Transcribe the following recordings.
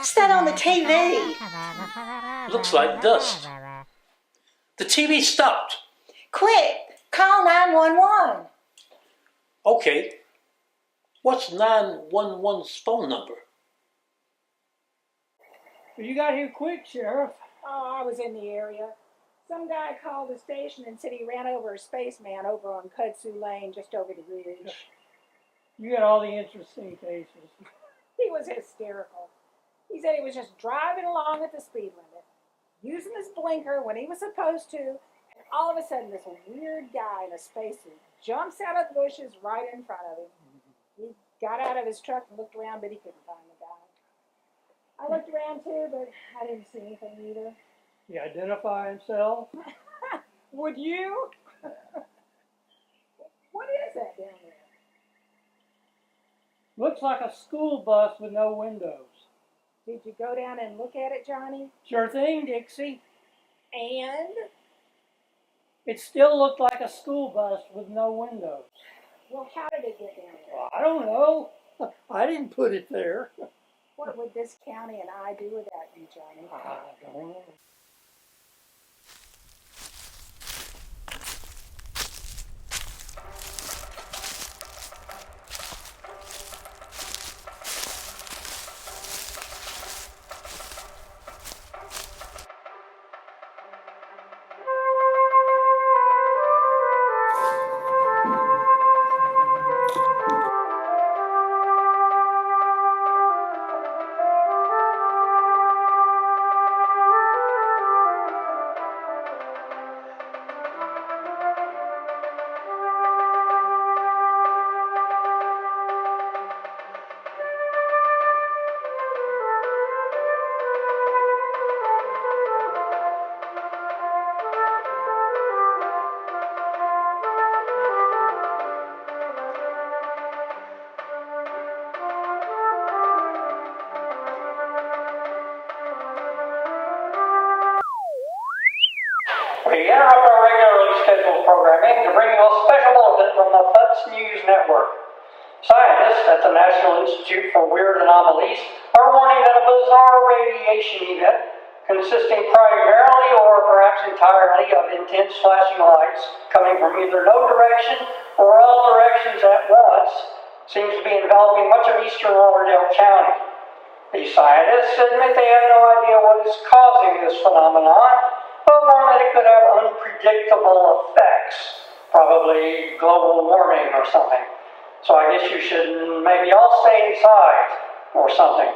What's that on the TV? Looks like dust. The TV stopped. Quick, call 911. Okay. What's 911's phone number? Well, you got here quick, Sheriff. Oh, I was in the area. Some guy called the station and said he ran over a spaceman over on Kudzu Lane just over the bridge. You got all the interesting cases. He was hysterical. He said he was just driving along at the speed limit, using his blinker when he was supposed to, and all of a sudden this weird guy in a spacesuit jumps out of the bushes right in front of him. He got out of his truck and looked around, but he couldn't find the guy. I looked around too, but I didn't see anything either. He identify himself. Would you? What is that down there? Looks like a school bus with no windows. Did you go down and look at it, Johnny? Sure thing, Dixie. And? It still looked like a school bus with no windows. Well, how did it get down there? Well, I don't know. I didn't put it there. What would this county and I do without you, Johnny? I don't know. We interrupt our regularly scheduled programming to bring you a special bulletin from the FUTS News Network. Scientists at the National Institute for Weird Anomalies are warning that a bizarre radiation event, consisting primarily or perhaps entirely of intense flashing lights coming from either no direction or all directions at once, seems to be enveloping much of eastern Lauderdale County. These scientists admit they have no idea what is causing this phenomenon, but warn that it could have unpredictable effects, probably global warming or something. So I guess you should maybe all stay inside or something.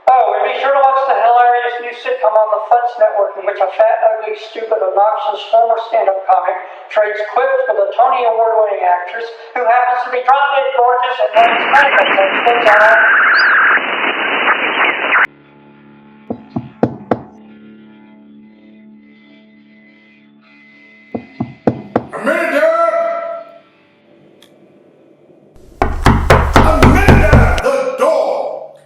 Oh, and be sure to watch the hilarious new sitcom on the FUTS network in which a fat, ugly, stupid, obnoxious former stand-up comic trades quips with a Tony Award-winning actress who happens to be drop-dead gorgeous and runs medical textbooks on. Amanda the dog!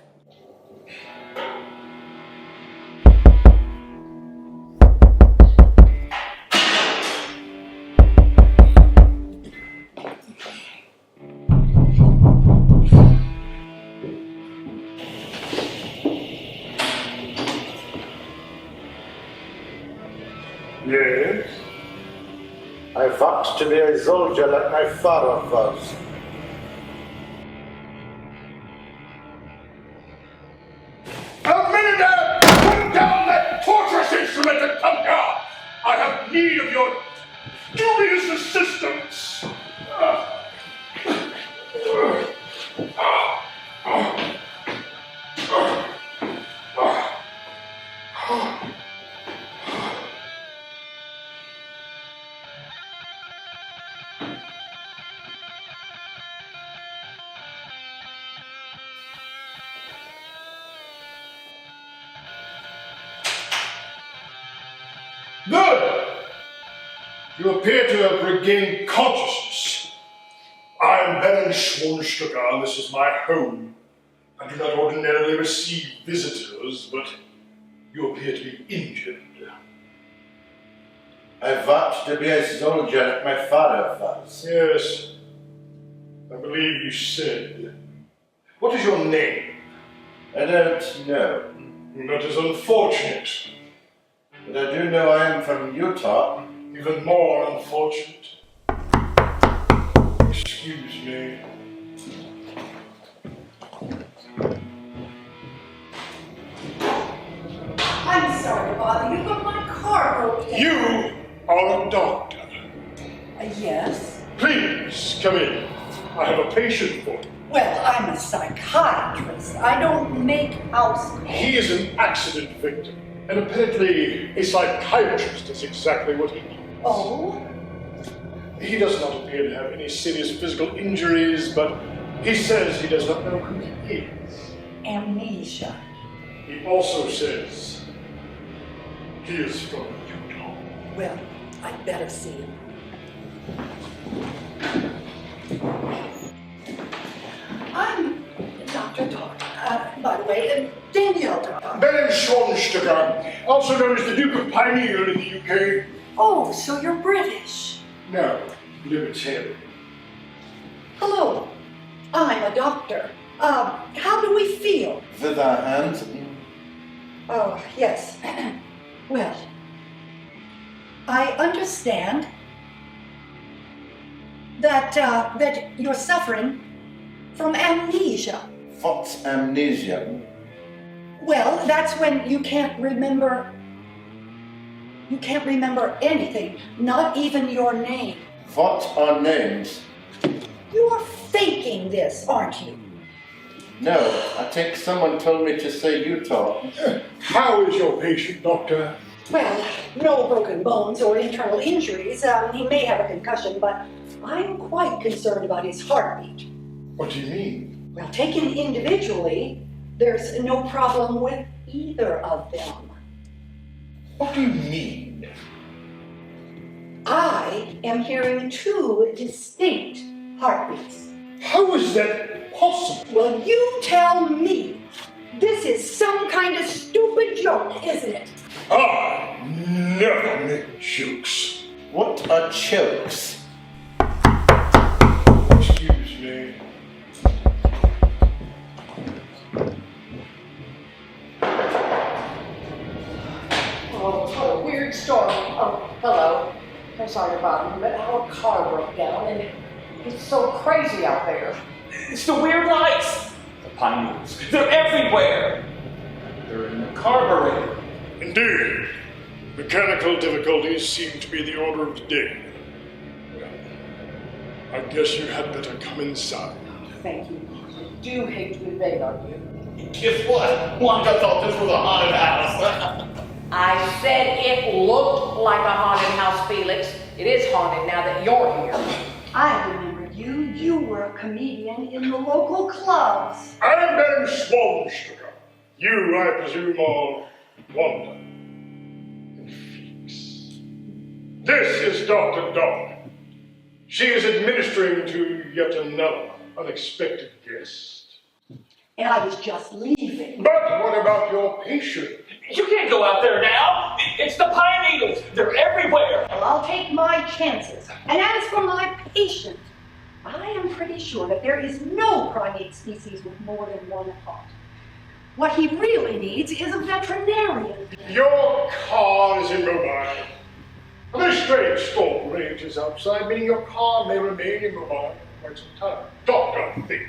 Yes? I want to be a soldier like my father was. Amanda! Put down that torturous instrument and come here! I have need of your dubious assistance! Good! You appear to have regained consciousness. I am Baron Schwanstucker, and this is my home. I do not ordinarily receive visitors, but you appear to be injured. I want to be a soldier like my father was. Yes, I believe you said. What is your name? I don't know. That is unfortunate. But I do know I am from Utah. Even more unfortunate. Excuse me. I'm sorry to bother you, but my car broke down. You are a doctor. Yes? Please come in. I have a patient for you. Well, I'm a psychiatrist. I don't make house. He is an accident victim, and apparently a psychiatrist is exactly what he needs. Oh? He does not appear to have any serious physical injuries, but he says he does not know who he is. Amnesia. He also says he is from Utah. Well, I'd better see him. I'm Dr. Todd. By the way, Danielle Todd. Baron Schwanstucker, also known as the Duke of Pineal in the UK. Oh, so you're British. No, libertarian. Hello. I'm a doctor. How do we feel? With our hands. Oh, yes. Well, I understand that you're suffering from amnesia. What's amnesia? Well, that's when you can't remember anything, not even your name. What are names? You're faking this, aren't you? No, I think someone told me to say Utah. How is your patient, doctor? Well, no broken bones or internal injuries. He may have a concussion, but I'm quite concerned about his heartbeat. What do you mean? Well, taken individually, there's no problem with either of them. What do you mean? I am hearing two distinct heartbeats. How is that possible? Well, you tell me. This is some kind of stupid joke, isn't it? I never make jokes. What are chokes? Excuse me. Oh, what a weird story. Oh, hello. I'm sorry to bother you, but our car broke down and it's so crazy out there. It's the weird lights. The pineapples. They're everywhere. They're in the carburetor. Indeed. Mechanical difficulties seem to be the order of the day. Well, I guess you had better come inside. Thank you. I do hate to invade on you. Guess what? Wanda thought this was a haunted house. I said it looked like a haunted house, Felix. It is haunted now that you're here. I remember you. You were a comedian in the local clubs. I'm Baron Schwanstucker. You, I presume, are Wanda and Felix. This is Dr. Dawn. She is administering to yet another unexpected guest. And I was just leaving. But what about your patient? You can't go out there now. It's the pine needles. They're everywhere. Well, I'll take my chances. And as for my patient, I am pretty sure that there is no primate species with more than one heart. What he really needs is a veterinarian. Your car is immobile. A very strange storm rages outside, meaning your car may remain immobile for quite some time. Doctor, think.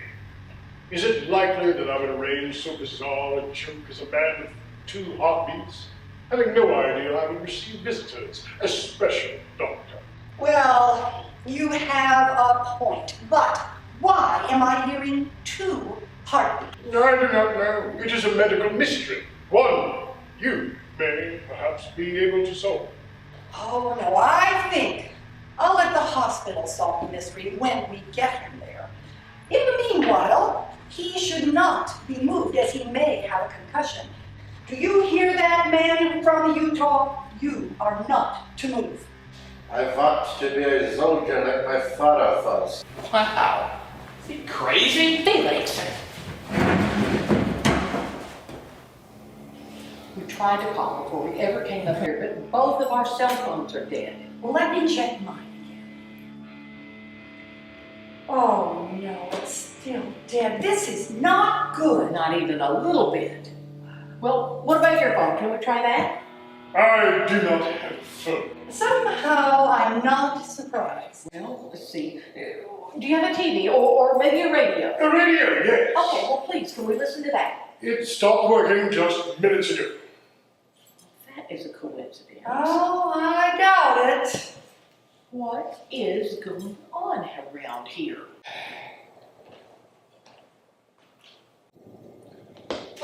Is it likely that I would arrange so bizarre a joke as a man with two heartbeats, having no idea I would receive visitors, especially doctor? Well, you have a point. But why am I hearing two heartbeats? I do not know. It is a medical mystery. One you may perhaps be able to solve. Oh, no, I think I'll let the hospital solve the mystery when we get him there. In the meanwhile, he should not be moved, as he may have a concussion. Do you hear that, man from Utah? You are not to move. I want to be a soldier like my father was. Wow. Is he crazy? Felix. We tried to call before we ever came up here, but both of our cell phones are dead. Well, let me check mine again. Oh, no, it's Still dead. This is not good. Not even a little bit. Well, what about your phone? Can we try that? I do not have a phone. Somehow I'm not surprised. Well, let's see. Do you have a TV or maybe a radio? A radio, yes. Okay, well, please, can we listen to that? It stopped working just minutes ago. That is a coincidence. Oh, I doubt it. What is going on around here?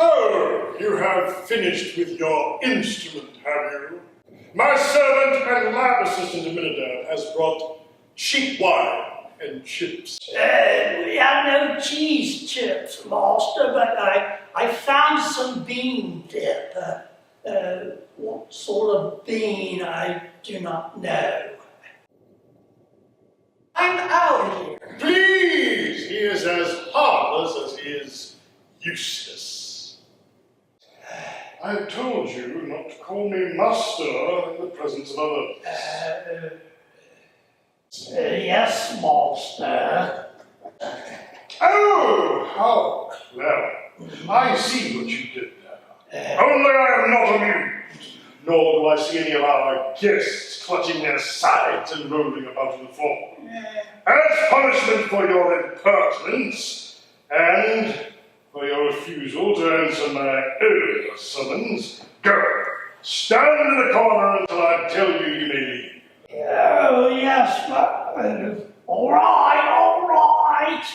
Oh, you have finished with your instrument, have you? My servant and lab assistant Aminadab has brought cheap wine and chips. We have no cheese chips, Master, but I found some bean dip. What sort of bean, I do not know. I'm out of here. Please! He is as harmless as he is useless. I told you not to call me master in the presence of others. Yes, Master. Oh, how clever. I see what you did there. Only I am not amused, nor do I see any of our guests clutching their sides and rolling about on the floor. As punishment for your impertinence, and for your refusal to answer my earlier summons, go. Stand in the corner until I tell you you may leave. Oh, yes, but... all right.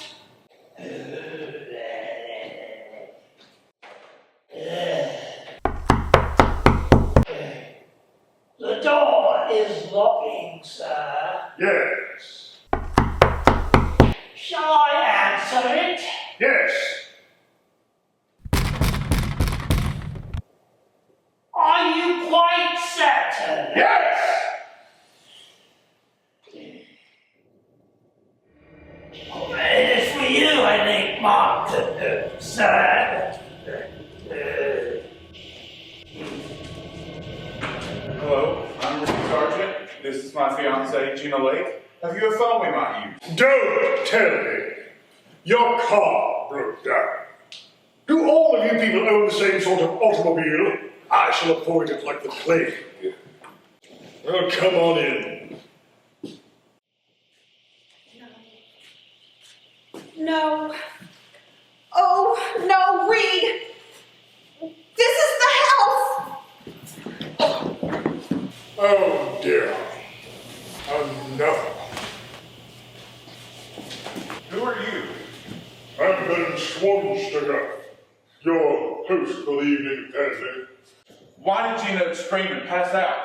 The door is locking, sir. Yes. Shall I answer it? Yes. Are you quite certain? Yes! It is for you, I think, Mark, sir. Hello, I'm Ricky Sargent. This is my fiancée, Gina Lake. Have you a phone we might use? Don't tell me. Your car broke down. Do all of you people own the same sort of automobile? I shall avoid it like the plague. Well, come on in. No. Oh, no, Reed. This is the house. Oh, dear. Enough. Who are you? I'm Ben Schwarzenegger, your host for the evening, apparently. Why did Gina scream and pass out?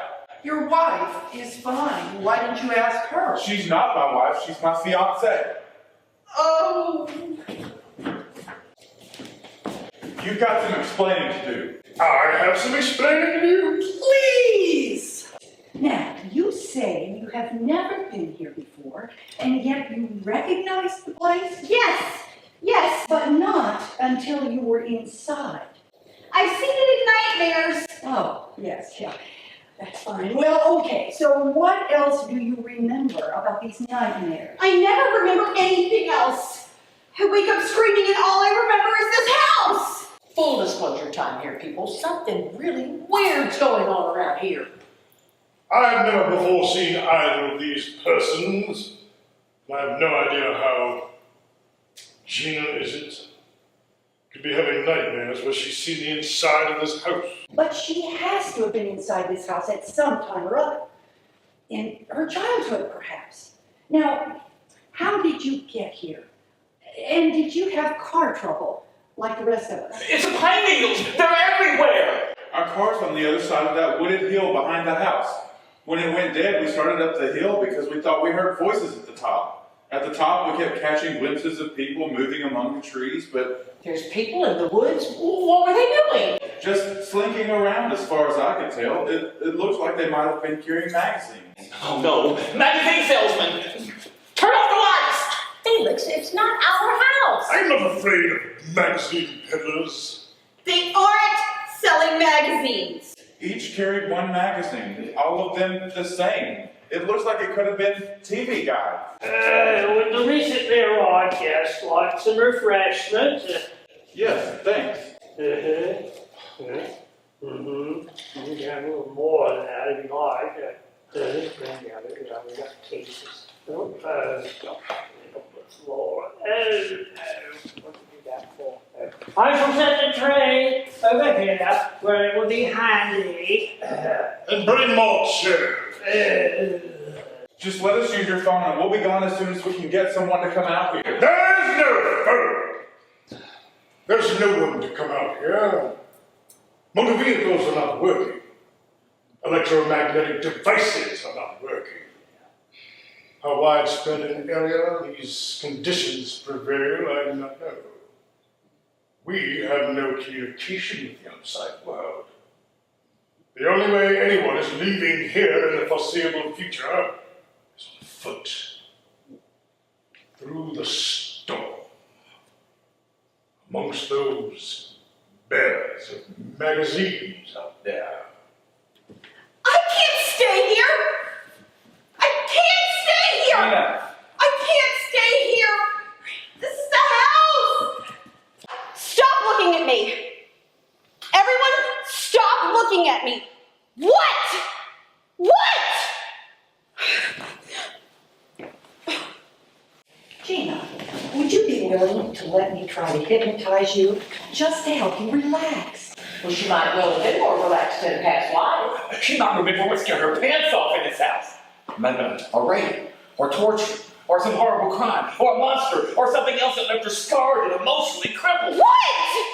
Your wife is fine. Why didn't you ask her? She's not my wife, she's my fiancée. Oh. You've got some explaining to do. I have some explaining to do. Please! Now, you say you have never been here before, and yet you recognize the place? Yes. But not until you were inside. I've seen it in nightmares. Oh, yes, yeah. That's fine. Well, okay, so what else do you remember about these nightmares? I never remember anything else. I wake up screaming and all I remember is this house. Full disclosure time here, people. Something really weird's going on around here. I've never before seen either of these persons. I have no idea how Gina, is it, could be having nightmares where she's seen the inside of this house. But she has to have been inside this house at some time or other. In her childhood, perhaps. Now, how did you get here? And did you have car trouble, like the rest of us? It's the pine needles! They're everywhere! Our car's on the other side of that wooded hill behind the house. When it went dead, we started up the hill because we thought we heard voices at the top. At the top, we kept catching glimpses of people moving among the trees, but... There's people in the woods? What were they doing? Just slinking around as far as I could tell. It looked like they might have been carrying magazines. Oh no, magazine salesman! Turn off the lights! Felix, it's not our house. I'm not afraid of magazine peddlers. They aren't selling magazines. Each carried one magazine, all of them the same. It looks like it could have been TV Guy. With the recently arrived guests, like some refreshment. Yes, thanks. You can have a little more than that if you like. We got cases. What do that for? I shall set the tray over here where it will be handy. And bring more chairs. Just let us use your phone and we'll be gone as soon as we can get someone to come out here. There's no phone. There's no one to come out here. Motor vehicles are not working. Electromagnetic devices are not working. How widespread an area these conditions prevail, I do not know. We have no communication with the outside world. The only way anyone is leaving here in the foreseeable future is on foot. Through the storm. Amongst those bears of magazines out there. I can't stay here! I can't stay here! Tina. I can't stay here! This is the house! Stop looking at me! Everyone, stop looking at me! What? What? Gina, would you be willing to let me try to hypnotize you just to help you relax? Well, she might well have been more relaxed in a past life. She might remember what's scared her pants off in this house. Maybe a rape, or torture, or some horrible crime, or a monster, or something else that left her scarred and emotionally crippled. What?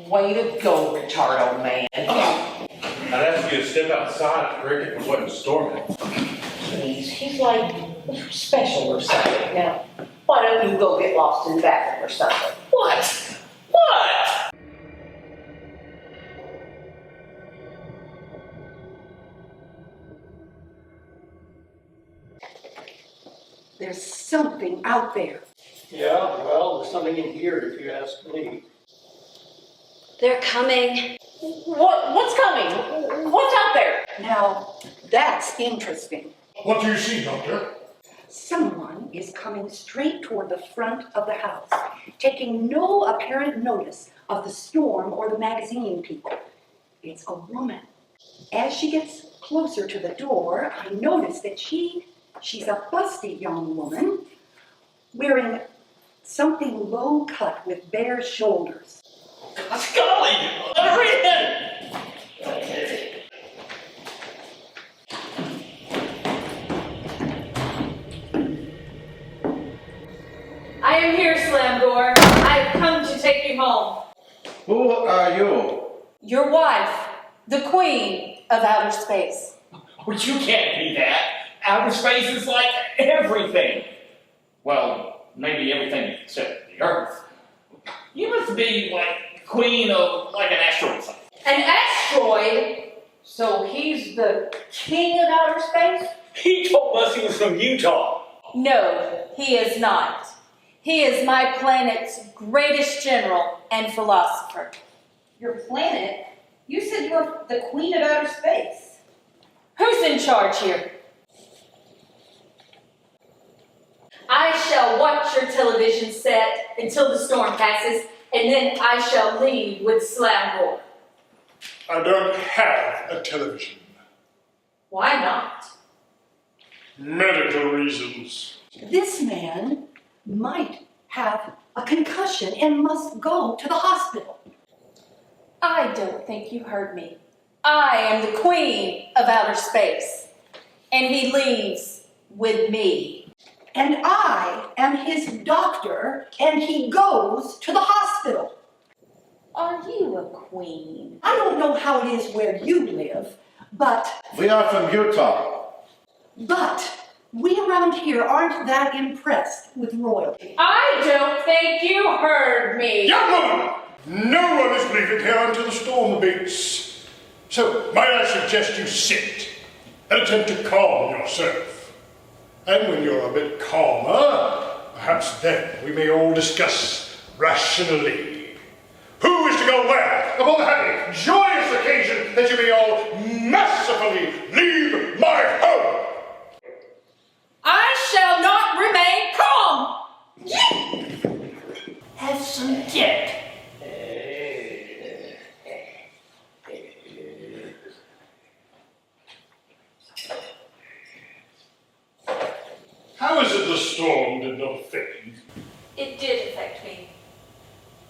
Way to go, retard old man. I'd ask you to step outside to break it from what storming. Jeez, he's like special or something. Now, why don't you go get lost in the bathroom or something? What? What? There's something out there. Yeah, well, there's something in here if you ask me. They're coming. What's coming? What's out there? Now, that's interesting. What do you see, Doctor? Someone is coming straight toward the front of the house, taking no apparent notice of the storm or the magazine people. It's a woman. As she gets closer to the door, I notice that she's a busty young woman wearing something low cut with bare shoulders. Golly! Let her in! I am here, Slamgore. I have come to take you home. Who are you? Your wife, the queen of outer space. Well, you can't be that. Outer space is like everything. Well, maybe everything except the Earth. You must be like queen of like an asteroid or something. An asteroid? So he's the king of outer space? He told us he was from Utah. No, he is not. He is my planet's greatest general and philosopher. Your planet? You said you were the queen of outer space. Who's in charge here? I shall watch your television set until the storm passes, and then I shall leave with Slamgore. I don't have a television. Why not? Medical reasons. This man might have a concussion and must go to the hospital. I don't think you heard me. I am the queen of outer space, and he leaves with me. And I am his doctor, and he goes to the hospital. Are you a queen? I don't know how it is where you live, but We are from Utah. we around here aren't that impressed with royalty. I don't think you heard me. Young woman! No one is leaving here until the storm abates. So, might I suggest you sit and attempt to calm yourself. And when you're a bit calmer, perhaps then we may all discuss rationally Who is to go where? Upon the happy, joyous occasion that you may all mercifully leave my home. I shall not remain calm. Have some dip. How is it the storm did not affect you? It did affect me.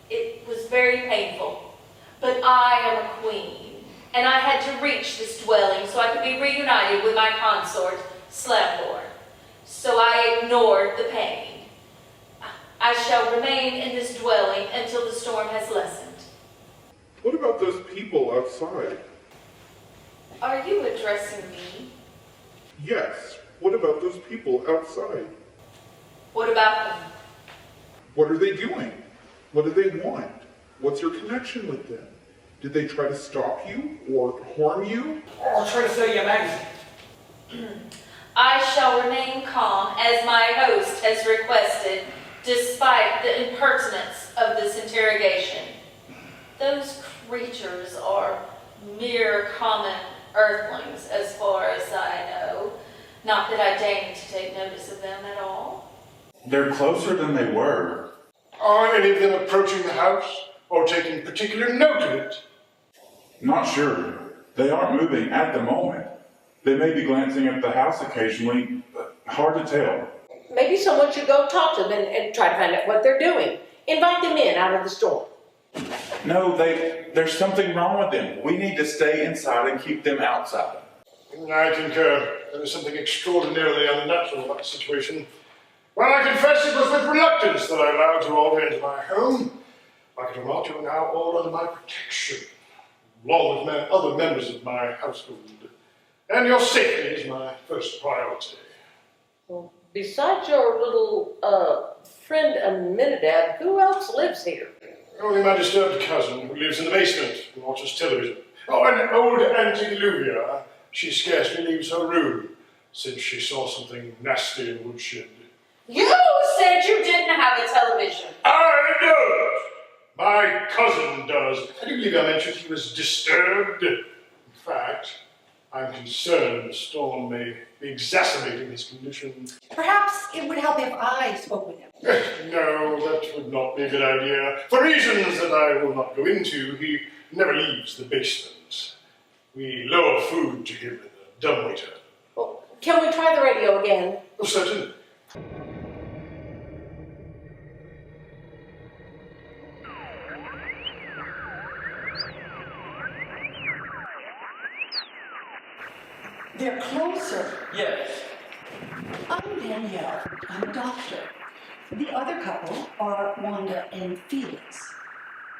It was very painful. But I am a queen, and I had to reach this dwelling so I could be reunited with my consort, Slambor. So I ignored the pain. I shall remain in this dwelling until the storm has lessened. What about those people outside? Are you addressing me? Yes. What about those people outside? What about them? What are they doing? What do they want? What's your connection with them? Did they try to stop you or harm you? I'll try to sell you a magazine. I shall remain calm as my host has requested, despite the impertinence of this interrogation. Those creatures are mere common earthlings as far as I know. Not that I deign to take notice of them at all. They're closer than they were. Are any of them approaching the house or taking particular note of it? Not sure. They aren't moving at the moment. They may be glancing at the house occasionally, but hard to tell. Maybe someone should go talk to them and try to find out what they're doing. Invite them in out of the storm. No, there's something wrong with them. We need to stay inside and keep them outside. I concur. There is something extraordinarily unnatural about the situation. Well, I confess it was with reluctance that I allowed you all into my home. Like it or not, you are now all under my protection, along with other members of my household. And your safety is my first priority. Well, besides your little friend Aminadab, who else lives here? Only my disturbed cousin, who lives in the basement and watches television. Oh, and old Auntie Luvia. She scarcely leaves her room since she saw something nasty in the woodshed. You said you didn't have a television. I don't! My cousin does. I do believe I mentioned he was disturbed. In fact, I'm concerned the storm may be exacerbating his condition. Perhaps it would help if I spoke with him. No, that would not be a good idea. For reasons that I will not go into, he never leaves the basement. We lower food to him in a dumbwaiter. Well, can we try the radio again? Oh, certainly. They're closer. Yes. I'm Danielle. I'm a doctor. The other couple are Wanda and Felix.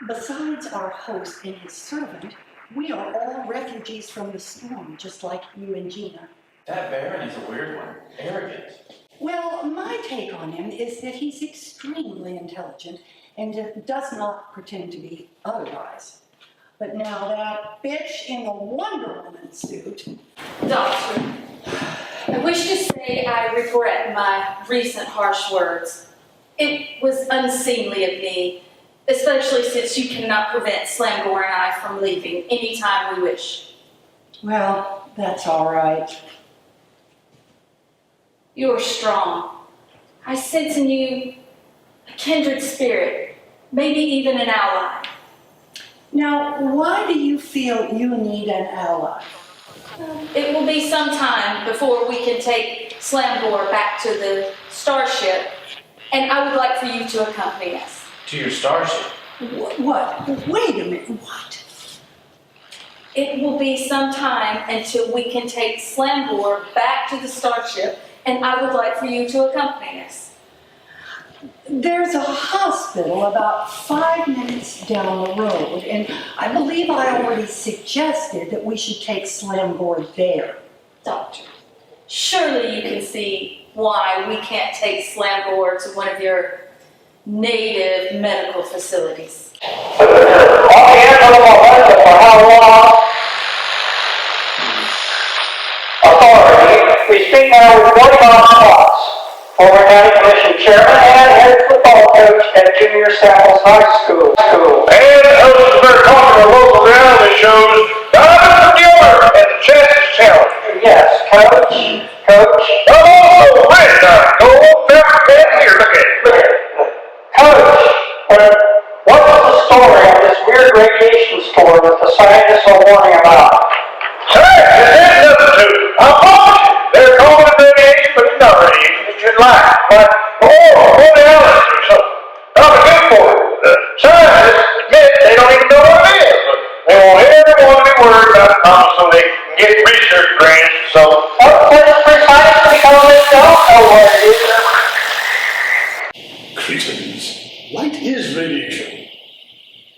Besides our host and his servant, we are all refugees from the storm, just like you and Gina. That Baron is a weird one. Arrogant. Well, my take on him is that he's extremely intelligent and does not pretend to be otherwise. But now that bitch in the Wonder Woman suit. Doctor, I wish to say I regret my recent harsh words. It was unseemly of me, especially since you cannot prevent Slangor and I from leaving anytime we wish. Well, that's all right. You are strong. I sense in you a kindred spirit, maybe even an ally. Now, why do you feel you need an ally? It will be some time before we can take Slangor back to the starship, and I would like for you to accompany us. To your starship. What? Wait a minute, what? It will be some time until we can take Slangor back to the starship, and I would like for you to accompany us. There's a hospital about 5 minutes down the road, and I believe I already suggested that we should take Slangor there. Doctor, surely you can see why we can't take Slangor to one of your native medical facilities. On behalf of the Memorial for how long? Authority, we speak now with Roy Bob Watts, former County Commission Chairman and head football coach at Junior Samples High School. And Elizabeth talking to local reality shows, Diamond Gilbert and the Chances Challenge. Yes, Coach. Oh, wait a minute. Here, look at it. Coach, what's the story of this weird radiation storm that the scientists are warning about? Science is nothing to. I promise you. They're calling it radiation, but it's not radiation. It's just light. Like, reality or something. Not good for it. Scientists admit they don't even know what it is, but they want everyone to be worried about it so they can get research grants and so. What is precisely how they don't know what it is? Cretins. Light is radiation.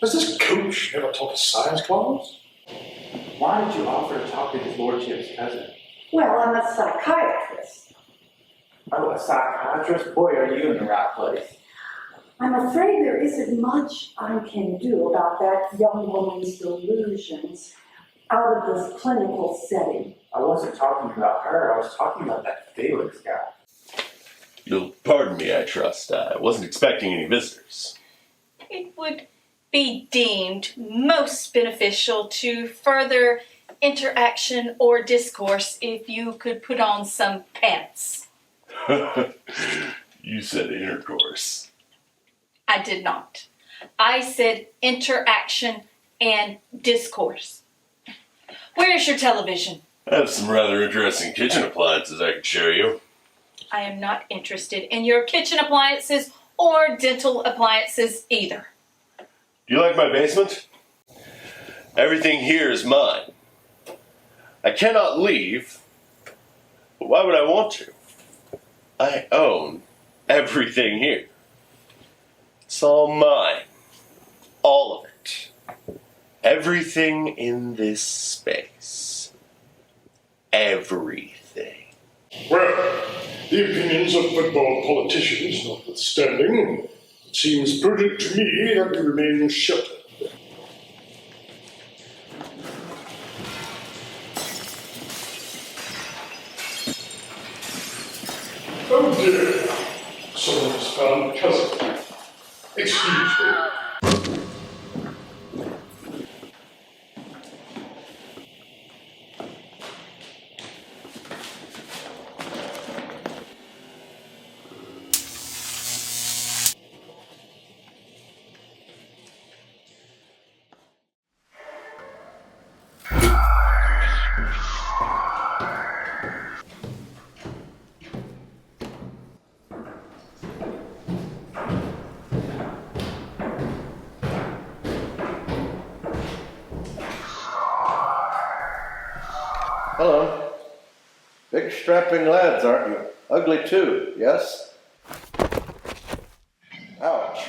Has this coach ever taught a science class? Why did you offer to talk to his lordship's cousin? Well, I'm a psychiatrist. Oh, a psychiatrist? Boy, are you in the right place. I'm afraid there isn't much I can do about that young woman's delusions out of this clinical setting. I wasn't talking about her, I was talking about that Felix guy. You'll pardon me, I trust. I wasn't expecting any visitors. It would be deemed most beneficial to further interaction or discourse if you could put on some pants. You said intercourse. I did not. I said interaction and discourse. Where's your television? I have some rather interesting kitchen appliances I could show you. I am not interested in your kitchen appliances or dental appliances either. Do you like my basement? Everything here is mine. I cannot leave, but why would I want to? I own everything here. It's all mine. All of it. Everything in this space. Everything. Well, the opinions of football politicians notwithstanding, it seems prudent to me that we remain sheltered. Oh dear, someone has found cousin. Excuse me. Hello. Big strapping lads, aren't you? Ugly too, yes? Ouch.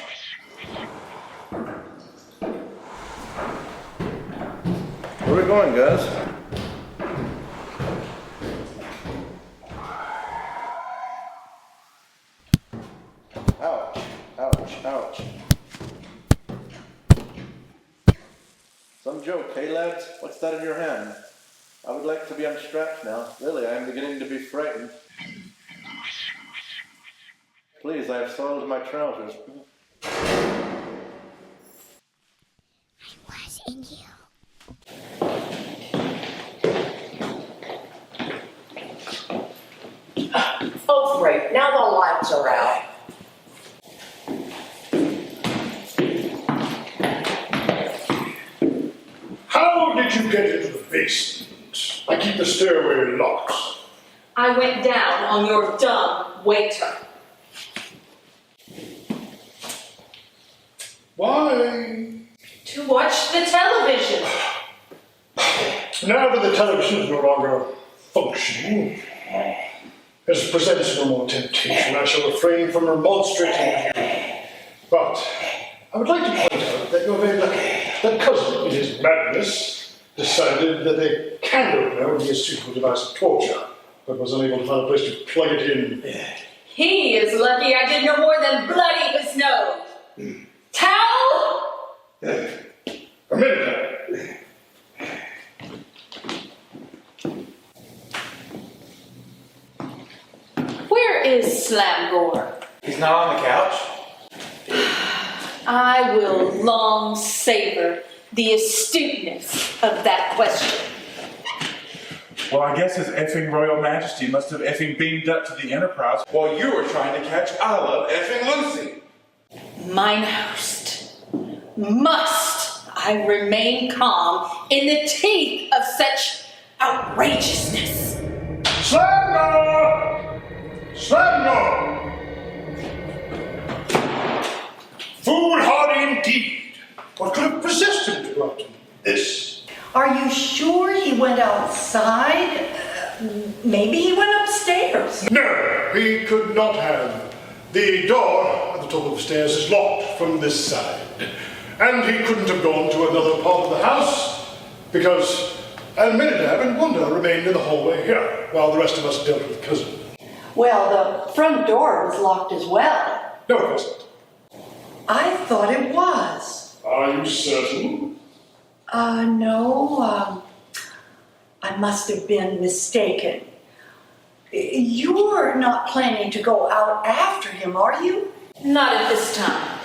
Where are we going, guys? Ouch, ouch, ouch. Some joke, hey lads? What's that in your hand? I would like to be unstrapped now. Really, I am beginning to be frightened. Please, I have soiled my trousers. Was in you. Oh, great. Now the lights are out. How did you get into the basement? I keep the stairway locked. I went down on your dumb waiter. Why? To watch the television. Now that the television is no longer functioning, as it presents no more temptation, I shall refrain from remonstrating with you. But I would like to point out that you're very lucky. That cousin, in his madness, decided that a candle opener would be a suitable device of torture, but was unable to find a place to plug it in. He is lucky I did no more than bloody his nose. Towel? A minute. Where is Slamgore? He's not on the couch. I will long savor the astuteness of that question. Well, I guess His effing Royal Majesty must have effing beamed up to the Enterprise while you were trying to catch I Love effing Lucy. Mine host, must I remain calm in the teeth of such outrageousness? Slam door! Slam door! Foolhardy indeed. What could have possessed him to go out to this? Are you sure he went outside? Maybe he went upstairs. No, he could not have. The door at the top of the stairs is locked from this side. And he couldn't have gone to another part of the house because Aminadab and Wanda remained in the hallway here while the rest of us dealt with Cousin. Well, the front door was locked as well. No, it wasn't. I thought it was. Are you certain? No, I must have been mistaken. You're not planning to go out after him, are you? Not at this time.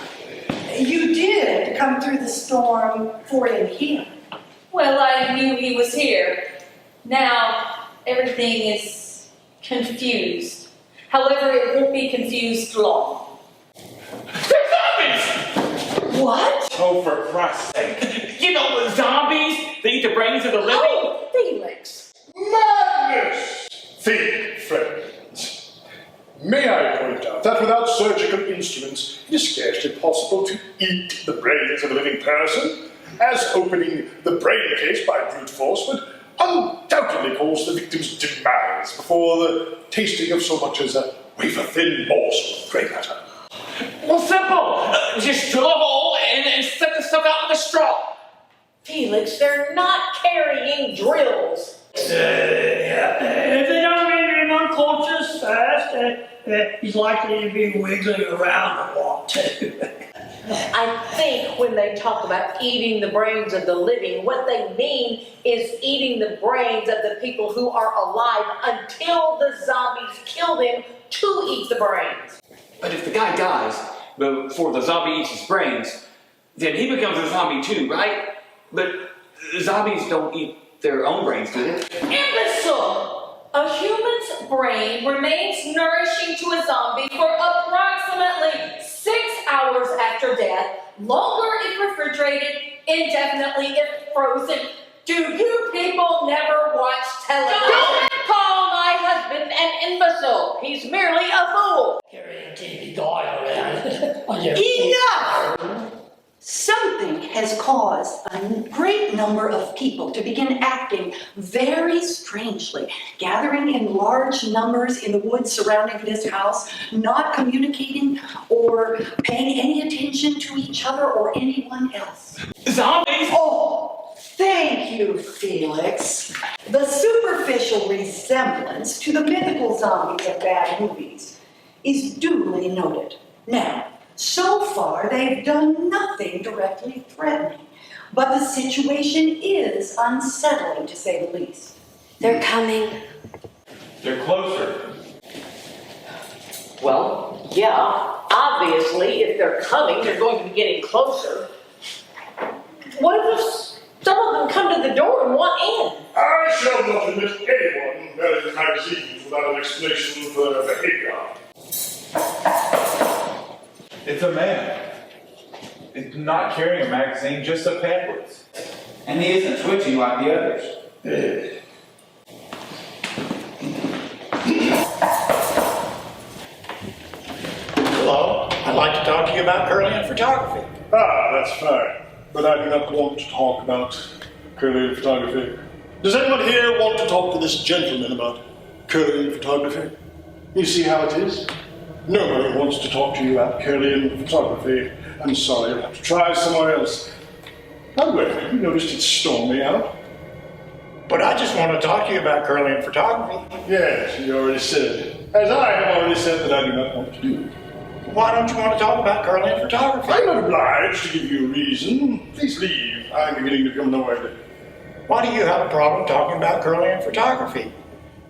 You did come through the storm for him here. Well, I knew he was here. Now, everything is confused. However, it won't be confused long. They're zombies! What? Oh, for Christ's sake. You know, zombies, they eat the brains of the living. Oh, Felix! Madness! Think, friends. May I point out that without surgical instruments, it is scarcely possible to eat the brains of a living person, as opening the brain case by brute force would undoubtedly cause the victim's demise before the tasting of so much as a wafer-thin morsel of grey matter. Well, simple. Just drill a hole and set the stuff out with a straw. Felix, they're not carrying drills. If they don't render him unconscious fast, he's likely to be wiggling around a lot too. I think when they talk about eating the brains of the living, what they mean is eating the brains of the people who are alive until the zombies kill them to eat the brains. But if the guy dies before the zombie eats his brains, then he becomes a zombie too, right? But zombies don't eat their own brains, do they? Imbecile! A human's brain remains nourishing to a zombie for approximately 6 hours after death, longer if refrigerated, indefinitely if frozen. Do you people never watch television? Don't call my husband an imbecile. He's merely a fool. Carrying TV guy around. Enough! Something has caused a great number of people to begin acting very strangely, gathering in large numbers in the woods surrounding this house, not communicating or paying any attention to each other or anyone else. Zombies? Oh, thank you, Felix. The superficial resemblance to the mythical zombies of bad movies is duly noted. Now, so far, they've done nothing directly threatening, but the situation is unsettling, to say the least. They're coming. They're closer. Well, yeah, obviously, if they're coming, they're going to be getting closer. What if some of them come to the door and want in? I shall not admit anyone wearing magazines without an explanation for their behavior. It's a man. It's not carrying a magazine, just a pamphlets. And he isn't twitching like the others. Hello, I'd like to talk to you about Curlian photography. Ah, that's fine. But I do not want to talk about Curlian photography. Does anyone here want to talk to this gentleman about Curlian photography? You see how it is? Nobody wants to talk to you about Curlian photography. I'm sorry, you'll have to try somewhere else. By the way, you noticed it's stormy out? But I just want to talk to you about Curlian photography. Yes, you already said. As I have already said that I do not want to do. Why don't you want to talk about Curlian photography? I'm not obliged to give you a reason. Please leave. I'm beginning to become annoyed. Why do you have a problem talking about Curlian photography?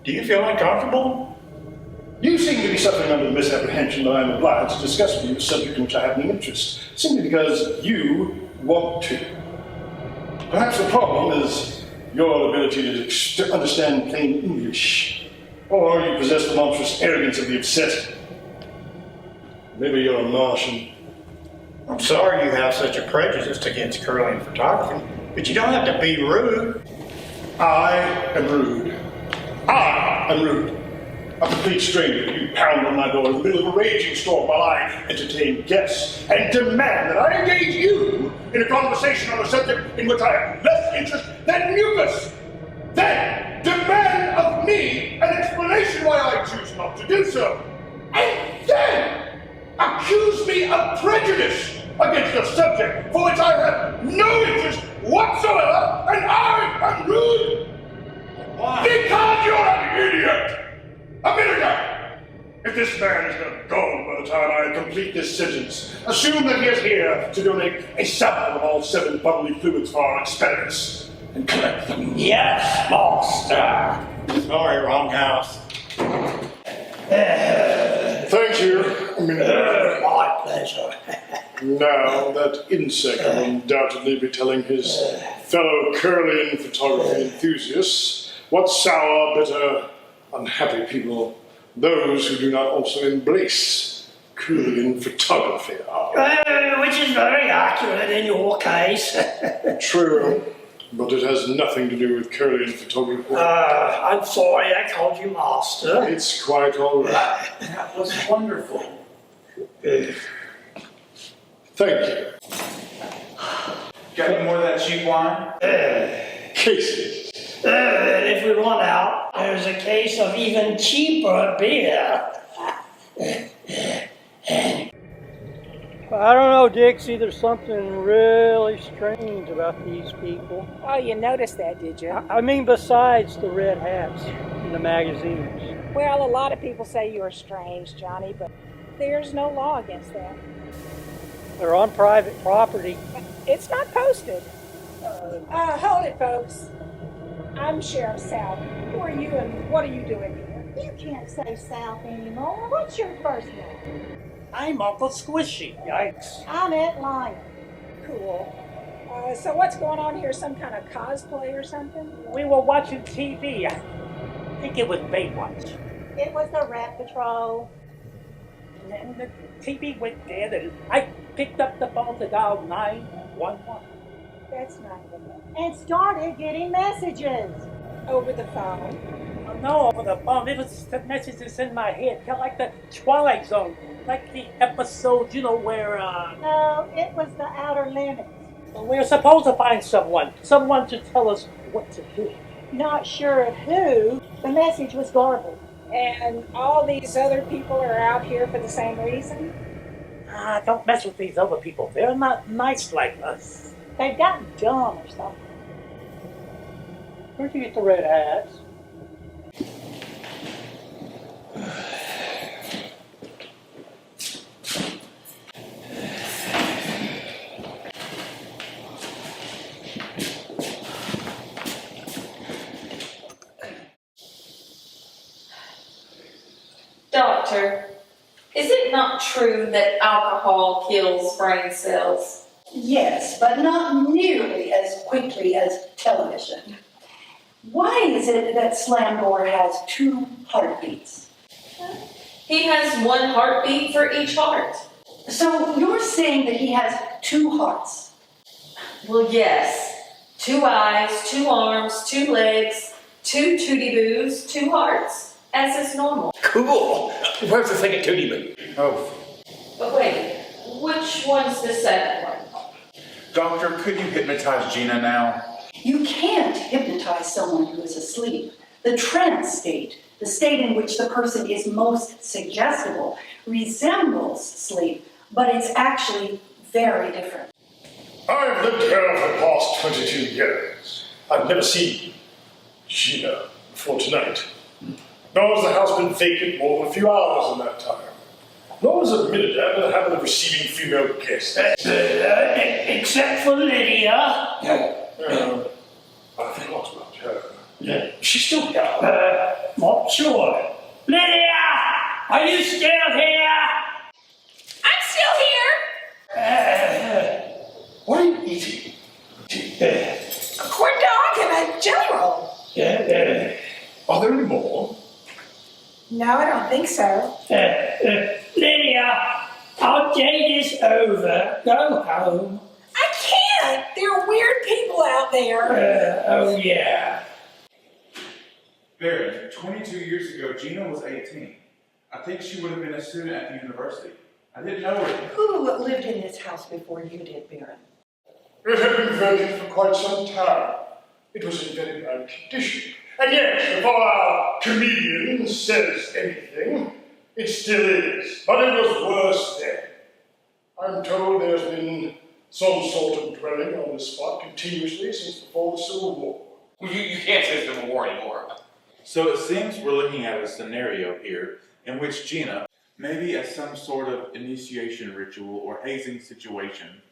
Do you feel uncomfortable? You seem to be suffering under the misapprehension that I am obliged to discuss with you a subject in which I have no interest, simply because you want to. Perhaps the problem is your ability to understand plain English, or you possess the monstrous arrogance of the obsessed. Maybe you're a Martian. I'm sorry you have such a prejudice against Curling photography, but you don't have to be rude. I am rude. I am rude. A complete stranger, you pound on my door in the middle of a raging storm while I entertain guests and demand that I engage you in a conversation on a subject in which I have less interest than mucus. Then demand of me an explanation why I choose not to do so. And then accuse me of prejudice against a subject for which I have no interest whatsoever, and I am rude. Why? Because you're an idiot! A minute ago! If this man is not gone by the time I complete this sentence, assume that he is here to donate a sample of all 7 bodily fluids for our experiments and collect them. Yes, master. Sorry, wrong house. Thank you. My pleasure. Now, that insect will undoubtedly be telling his fellow Curlian photography enthusiasts what sour, bitter, unhappy people those who do not also embrace Curlian photography are. Which is very accurate in your case. True, but it has nothing to do with Curlian photography. I'm sorry I called you master. It's quite all right. That was wonderful. Thank you. Got any more of that cheap wine? Casey. And if we run out, there's a case of even cheaper beer. I don't know, Dixie. There's something really strange about these people. Oh, you noticed that, did you? I mean, besides the red hats in the magazines. Well, a lot of people say you're strange, Johnny, but there's no law against that. They're on private property. It's not posted. Hold it, folks. I'm Sheriff South. Who are you and what are you doing here? You can't say South anymore. What's your first name? I'm Uncle Squishy. Yikes. I'm Aunt Lion. Cool. So what's going on here? Some kind of cosplay or something? We were watching TV. I think it was Baywatch. It was the Rat Patrol. And the TV went dead, and I picked up the phone to dial 911. That's not even And started getting messages. over the phone. No, over the phone. It was the messages in my head, kind of like the Twilight Zone, like the episode, where No, it was the Outer Limits. we're supposed to find someone to tell us what to do. Not sure of who. The message was garbled. And all these other people are out here for the same reason? Don't mess with these other people. They're not nice like us. They've gotten dumb or something. Where'd you get the red hats? Doctor, is it not true that alcohol kills brain cells? Yes, but not nearly as quickly as television. Why is it that Slamdor has 2 heartbeats? He has 1 heartbeat for each heart. So you're saying that he has 2 hearts? Well, yes. 2 eyes, 2 arms, 2 legs, 2 tootie-boos, 2 hearts, as is normal. Cool. Where's the thing at Tootie Boo? Oh, But wait, which one's the second one? doctor, could you hypnotize Gina now? You can't hypnotize someone who is asleep. The trance state, the state in which the person is most suggestible, resembles sleep, but it's actually very different. I've lived here for the past 22 years. I've never seen Gina before tonight. Nor has the house been vacant more than a few hours in that time. Nor has a minute after the habit of receiving female guests. Except for Lydia. I forgot about her. She's still here. Not sure. Lydia! Are you still here? I'm still here. What are you eating? A corn dog and a jelly roll. Are there any more? No, I don't think so. Lydia, our date is over. Go home. I can't. There are weird people out there. Oh yeah. Barry, 22 years ago, Gina was 18. I think she would have been a student at the university. I didn't know her. Who lived in this house before you did, Baron? It had been vacant for quite some time. It was in very bad condition. And yes, before our comedian says anything, it still is. But it was worse then. I'm told there's been some sort of dwelling on this spot continuously since before the Civil War. Well, you can't say Civil War anymore. So it seems we're looking at a scenario here in which Gina, maybe as some sort of initiation ritual or hazing situation,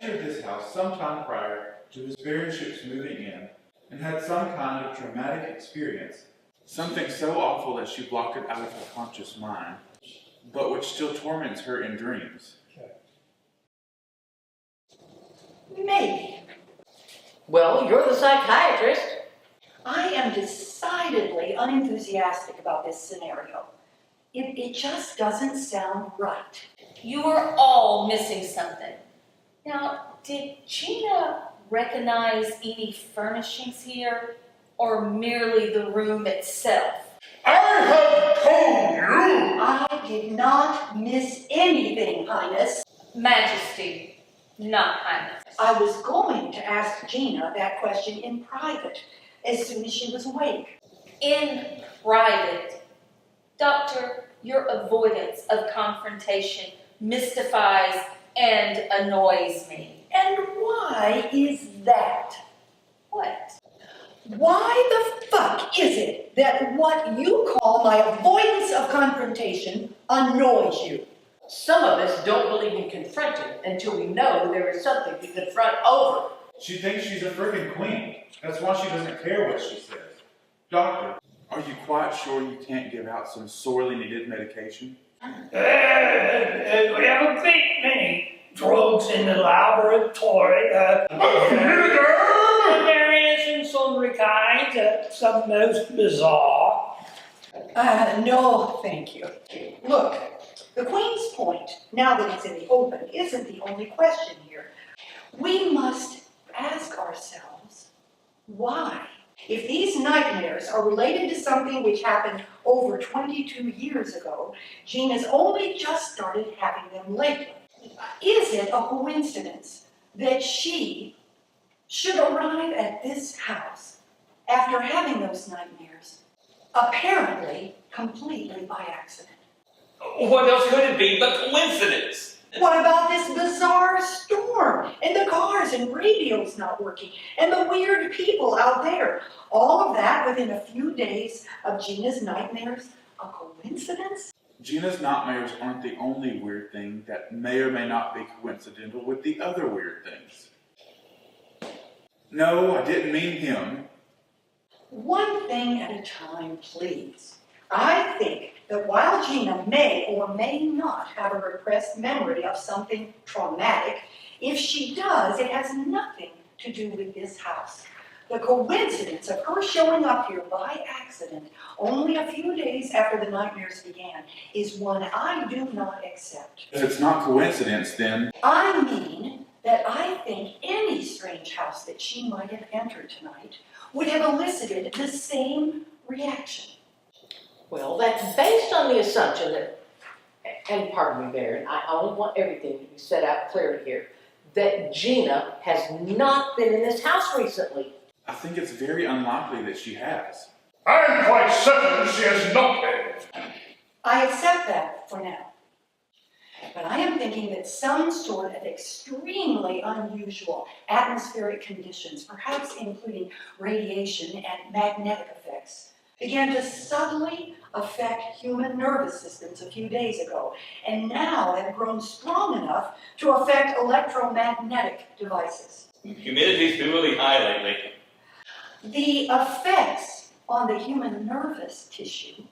entered this house sometime prior to his Baronship's moving in and had some kind of traumatic experience, something so awful that she blocked it out of her conscious mind, but which still torments her in dreams. Maybe. Well, you're the psychiatrist. I am decidedly unenthusiastic about this scenario. It just doesn't sound right. You are all missing something. Now, did Gina recognize any furnishings here, or merely the room itself? I have told you! I did not miss anything, Highness. Majesty, not Highness. I was going to ask Gina that question in private as soon as she was awake. In private. Doctor, your avoidance of confrontation mystifies and annoys me. And why is that? What? Why the fuck is it that what you call my avoidance of confrontation annoys you? Some of us don't believe in confronting until we know there is something to confront over. She thinks she's a friggin' queen. That's why she doesn't care what she says. Doctor, are you quite sure you can't give out some sorely needed medication? We haven't beat many drugs in the laboratory. Various and sundry kinds, some most bizarre. No, thank you. Look, the Queen's point, now that it's in the open, isn't the only question here. We must ask ourselves, why? If these nightmares are related to something which happened over 22 years ago, Gina's only just started having them lately. Is it a coincidence that she should arrive at this house after having those nightmares, apparently completely by accident? What else could it be but coincidence? What about this bizarre storm, and the cars and radios not working, and the weird people out there? All of that within a few days of Gina's nightmares? A coincidence? Gina's nightmares aren't the only weird thing that may or may not be coincidental with the other weird things. No, I didn't mean him. One thing at a time, please. I think that while Gina may or may not have a repressed memory of something traumatic, if she does, it has nothing to do with this house. The coincidence of her showing up here by accident only a few days after the nightmares began is one I do not accept. If it's not coincidence, then... I mean that I think any strange house that she might have entered tonight would have elicited the same reaction. Well, that's based on the assumption that, and pardon me, Baron, I only want everything to be set out clearly here, that Gina has not been in this house recently. I think it's very unlikely that she has. I'm quite certain she has not been. I accept that for now. But I am thinking that some sort of extremely unusual atmospheric conditions, perhaps including radiation and magnetic effects, began to subtly affect human nervous systems a few days ago, and now have grown strong enough to affect electromagnetic devices. Humidity's been really high lately. The effects on the human nervous tissue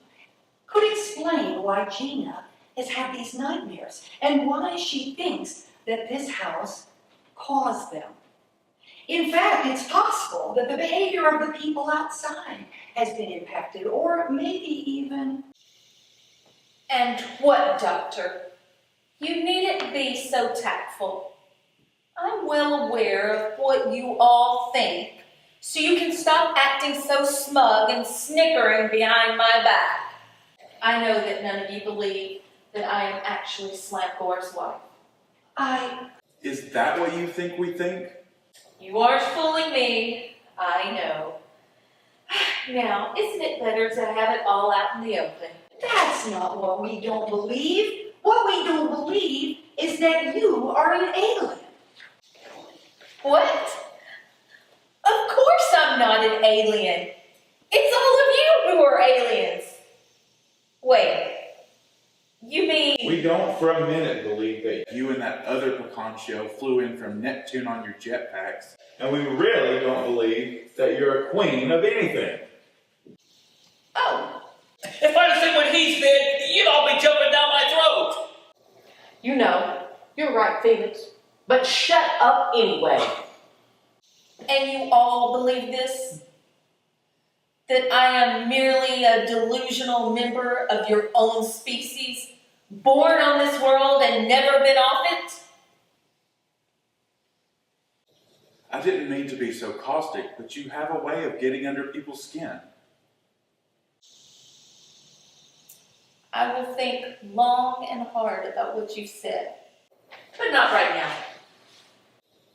could explain why Gina has had these nightmares and why she thinks that this house caused them. In fact, it's possible that the behavior of the people outside has been impacted, or maybe even... And what, Doctor? You needn't be so tactful. I'm well aware of what you all think, so you can stop acting so smug and snickering behind my back. I know that none of you believe that I am actually Slapgore's wife. Is that what you think we think? You aren't fooling me, I know. Now, isn't it better to have it all out in the open? That's not what we don't believe. What we don't believe is that you are an alien. What? Of course I'm not an alien. It's all of you who are aliens. Wait, you mean... We don't for a minute believe that you and that other pecan shell flew in from Neptune on your jetpacks. And we really don't believe that you're a queen of anything. Oh. If I'd have said what he said, you'd all be jumping down my throat. You know, you're right, Felix. But shut up anyway. And you all believe this? That I am merely a delusional member of your own species, born on this world and never been off it? I didn't mean to be so caustic, but you have a way of getting under people's skin. I will think long and hard about what you said. But not right now.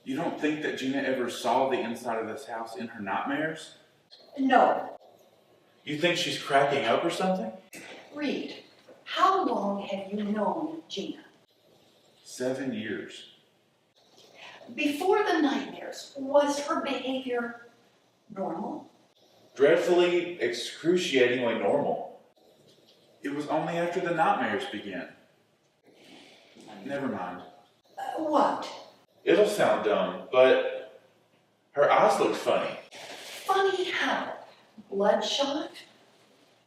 You don't think that Gina ever saw the inside of this house in her nightmares? No. You think she's cracking up or something? Reed, how long have you known Gina? 7 years. Before the nightmares, was her behavior normal? Dreadfully, excruciatingly normal. It was only after the nightmares began. Never mind. What? It'll sound dumb, but her eyes looked funny. Funny how? Bloodshot?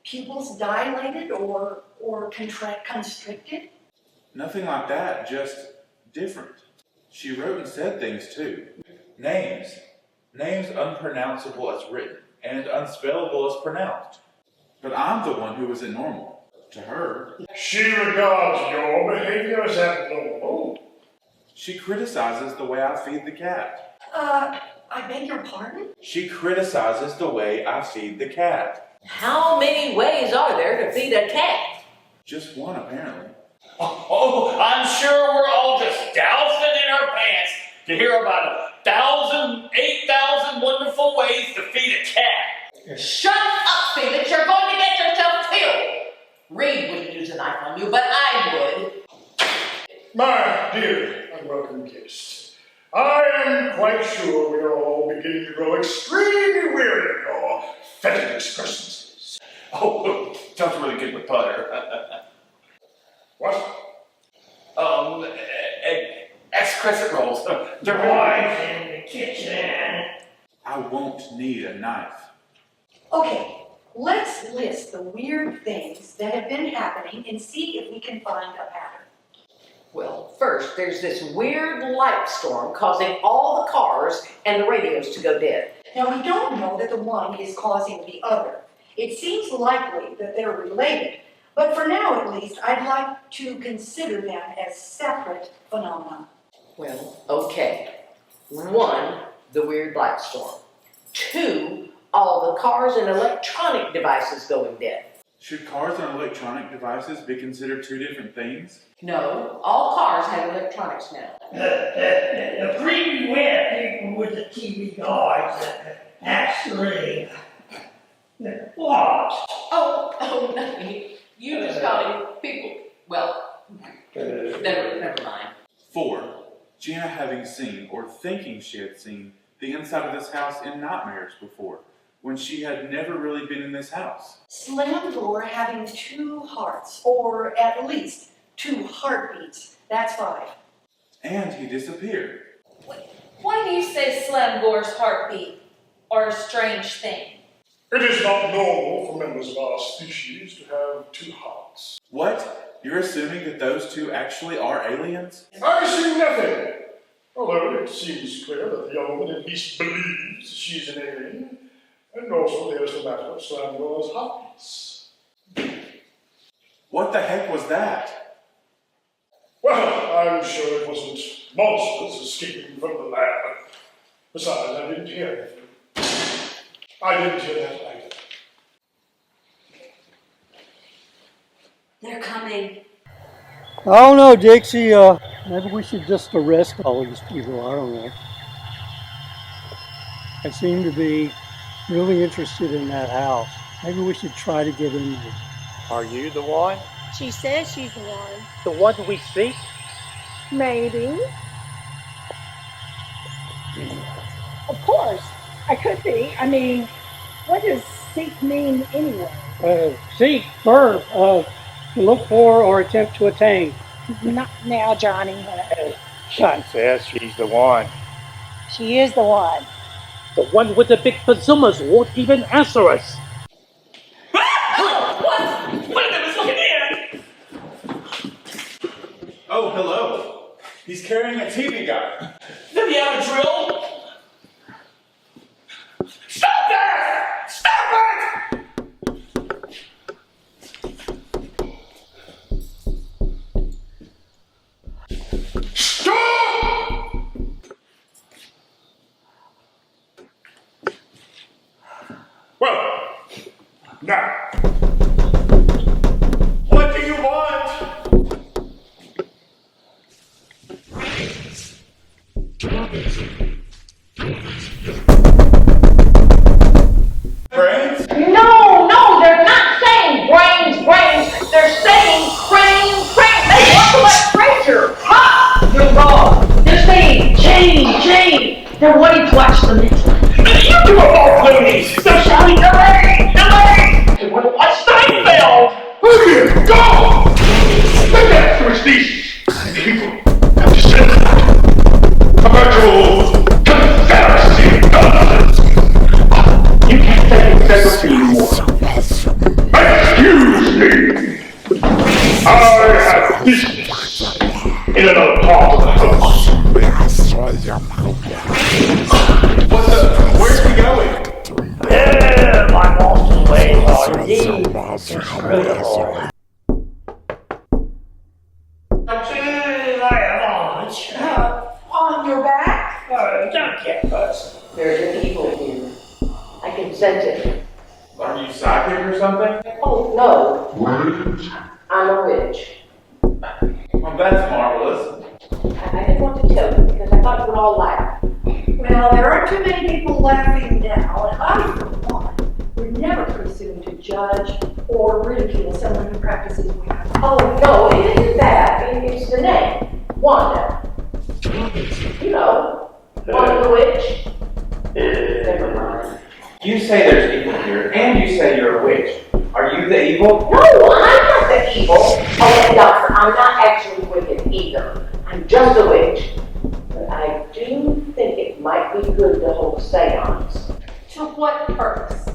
Pupils dilated or constricted? Nothing like that, just different. She wrote and said things too. Names. Names unpronounceable as written, and unspellable as pronounced. But I'm the one who isn't normal. To her. She regards your behavior as abnormal. She criticizes the way I feed the cat. I beg your pardon? She criticizes the way I feed the cat. How many ways are there to feed a cat? Just one, apparently. Oh, I'm sure we're all just dousing in our pants to hear about 1,000, 8,000 wonderful ways to feed a cat. Shut up, Felix. You're going to get yourself killed. Reed wouldn't use a knife on you, but I would. My dear and welcome guests, I am quite sure we are all beginning to grow extremely weary of your fetid presences. Oh, sounds really good with butter. What? Ex-crescent rolls. They're Boys in the kitchen. I won't need a knife. Okay, let's list the weird things that have been happening and see if we can find a pattern. Well, first, there's this weird light storm causing all the cars and the radios to go dead. Now, we don't know that the one is causing the other. It seems likely that they're related, but for now at least, I'd like to consider them as separate phenomena. Well, okay. 1, the weird light storm. 2, all the cars and electronic devices going dead. Should cars and electronic devices be considered two different things? No, all cars have electronics now. The pre-web people with the TV guards, actually. What? Oh, nothing. You just got it. People. Well, never mind. 4, Gina having seen or thinking she had seen the inside of this house in nightmares before, when she had never really been in this house. Slapgore having 2 hearts, or at least 2 heartbeats. That's 5. And he disappeared. Why do you say Slapgore's heartbeat, or a strange thing? It is not normal for members of our species to have two hearts. What? You're assuming that those two actually are aliens? I assume nothing. Although it seems clear that the young woman at least believes she's an alien. And also there's the matter of Samuel's heartbeats. What the heck was that? Well, I'm sure it wasn't monsters escaping from the lab. Besides, I didn't hear anything. I didn't hear that either. They're coming. I don't know, Dixie. Maybe we should just arrest all these people. I don't know. I seem to be really interested in that house. Maybe we should try to get in there. Are you the one? She says she's the one. The one we seek? Maybe. Of course, I could be. I mean, what does seek mean anyway? Seek, verb, to look for or attempt to attain. Not now, Johnny. She says she's the one. She is the one. The one with the big pazumas won't even answer us. Oh, hello. He's carrying a TV guy. Then you have a drill? Stop that! Stop it! Stop! Well, now, what do you want? Brains? No, they're not saying brains. They're saying crane. They want to let treasure. Ha! You're wrong. They're saying Jane. They're wanting to watch the next one. You two are all loonies! They're shouting, delay! They want to watch Seinfeld! Okay, go! Let that switch these people have to say a virtual confederacy of nonsense. You can't say confederacy anymore. Excuse me. I have business in another part of the house. Where's he going? Yeah, my boss's ways are indeed incredible. On your back? Don't get fussy. There's an evil here. I can sense it. Are you psychic or something? Oh, no. I'm a witch. Well, that's marvelous. I didn't want to tell you because I thought you would all laugh. Well, there aren't too many people laughing now, and I, for one, would never presume to judge or ridicule someone who practices witchcraft. Oh, no, it isn't that. It's the name. Wanda. You know, Wanda the witch. Never mind. You say there's evil here, and you say you're a witch. Are you the evil? No, I'm not the evil. Oh, and doctor, I'm not actually wicked either. I'm just a witch. But I do think it might be good to hold a seance. To what purpose?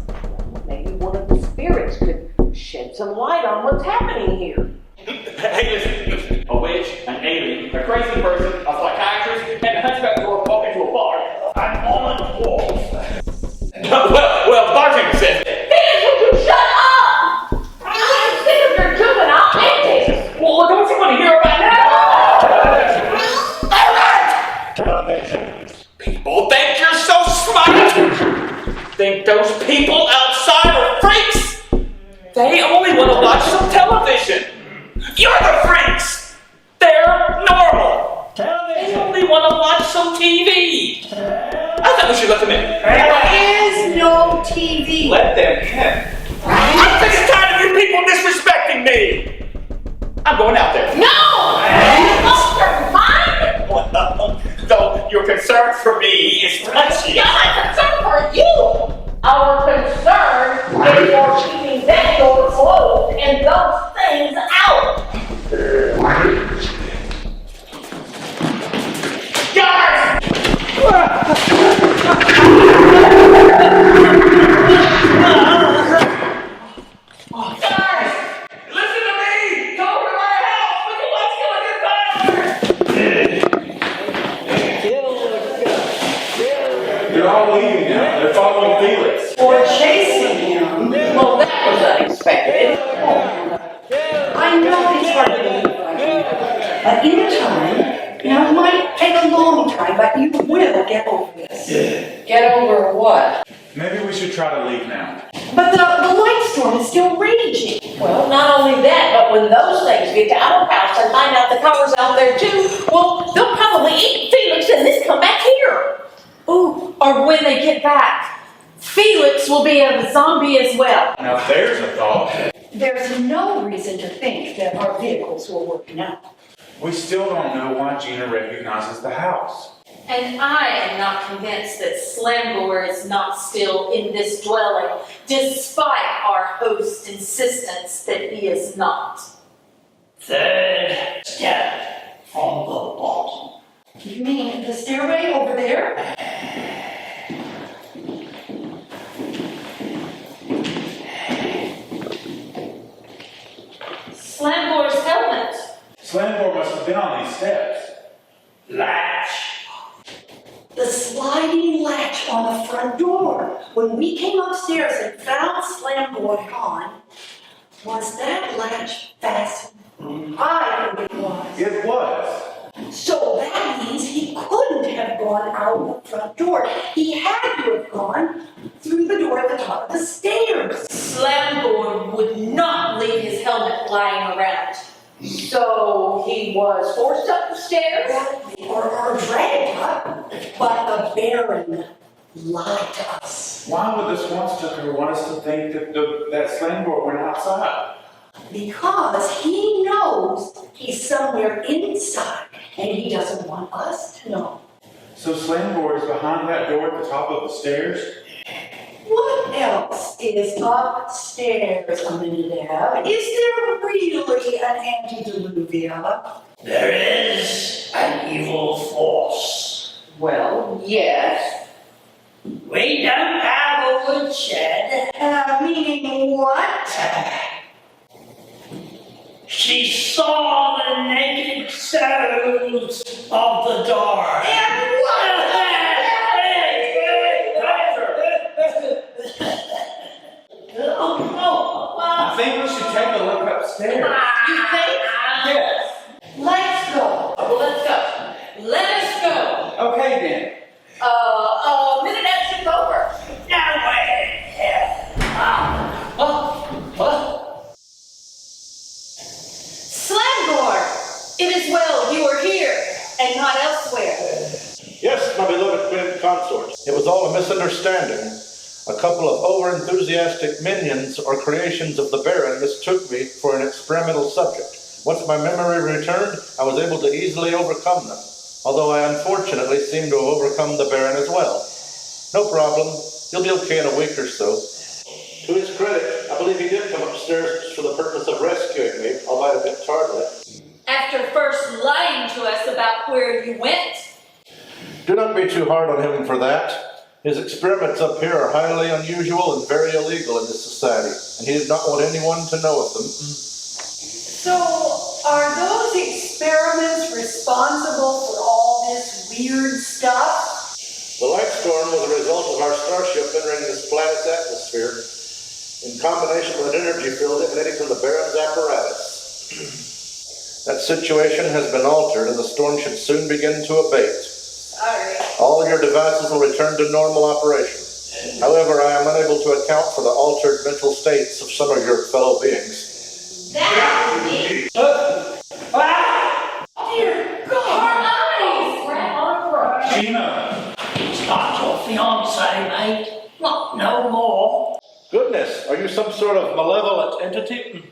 Maybe one of the spirits could shed some light on what's happening here. Hey, listen. A witch, an alien, a crazy person, a psychiatrist, and a hunchback dwarf walk into a bar. I'm on dwarf. well, bartender says it. Dennis, would you shut up? I'm sick of your juvenile antics. Well, don't you want to hear about it? People think you're so smart. Think those people outside are freaks. They only want to watch some television. You're the freaks. They're normal. They only want to watch some TV. I thought we should let them in. There is no TV. Let them in. I'm sick and tired of you people disrespecting me. I'm going out there. No! You lost your mind? Well, though your concern for me is touchy. Yeah, my concern for you. Our concern is for keeping that door closed and those things out. Guards! They're following Felix. Or chasing him. Well, that was unexpected. I know it's hard to believe right now, but in time, now it might take a long time, but you will get over this. Get over what? Maybe we should try to leave now. But the light storm is still raging. Well, not only that, but when those things get to our house and find out the car's out there too, well, they'll probably eat Felix and this come back here. Ooh, or when they get back, Felix will be a zombie as well. Now there's a thought. There's no reason to think that our vehicles will work now. We still don't know why Gina recognizes the house. And I am not convinced that Slangor is not still in this dwelling, despite our host's insistence that he is not. Third step from the bottom. You mean the stairway over there? Slangor's helmet. Slangor must have been on these steps. Latch. The sliding latch on the front door. When we came upstairs and found Slangor gone, was that latch fastened? I think it was. It was. So that means he couldn't have gone out the front door. He had to have gone through the door at the top of the stairs. Slangor would not leave his helmet lying around. So he was forced up the stairs? Or dragged up. But the Baron lied to us. Why would the Swanstucker want us to think that Slangor went outside? Because he knows he's somewhere inside, and he doesn't want us to know. So Slangor is behind that door at the top of the stairs? What else is upstairs, Aminadab? Is there really an antediluvian? There is an evil force. Well, yes. We don't have a woodshed. Meaning what? She saw the naked souls of the door. And what? I think we should take a look upstairs. You think? Yes. Let's go. Well, let's go. Let us go. Okay then. Minute after over. Now wait. Slangor, it is well you are here and not elsewhere. Yes, my beloved twin consort. It was all a misunderstanding. A couple of over-enthusiastic minions or creations of the Baron mistook me for an experimental subject. Once my memory returned, I was able to easily overcome them, although I unfortunately seem to have overcome the Baron as well. No problem. He'll be okay in a week or so. To his credit, I believe he did come upstairs for the purpose of rescuing me, albeit a bit tardily. After first lying to us about where you went. Do not be too hard on him for that. His experiments up here are highly unusual and very illegal in this society, and he did not want anyone to know of them. So, are those experiments responsible for all this weird stuff? The light storm was a result of our starship entering this planet's atmosphere in combination with an energy field emanating from the Baron's apparatus. That situation has been altered, and the storm should soon begin to abate. Sorry. All your devices will return to normal operation. However, I am unable to account for the altered mental states of some of your fellow beings. That's me. Dear God! Our eyes! Gina! It's not your fiancé, mate. Not no more. Goodness, are you some sort of malevolent entity?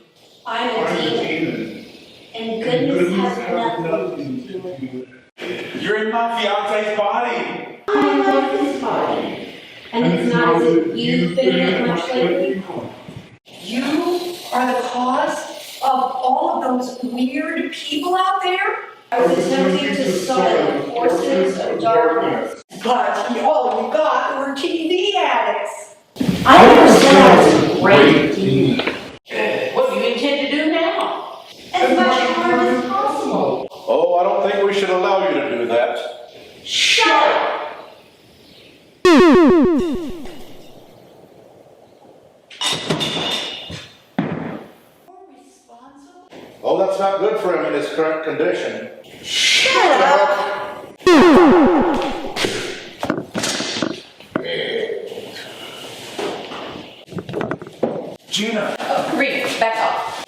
I'm a demon. And goodness has nothing to do with it. You're in my fiance's body. I love this body. And it's not as if you've been in it much lately. You are the cause of all of those weird people out there? I was attempting to summon the forces of darkness. But all you got were TV addicts. I never said I was a great demon. What do you intend to do now? As much harm as possible. Oh, I don't think we should allow you to do that. Shut up! condition. Shut up! Gina! Reed, back off.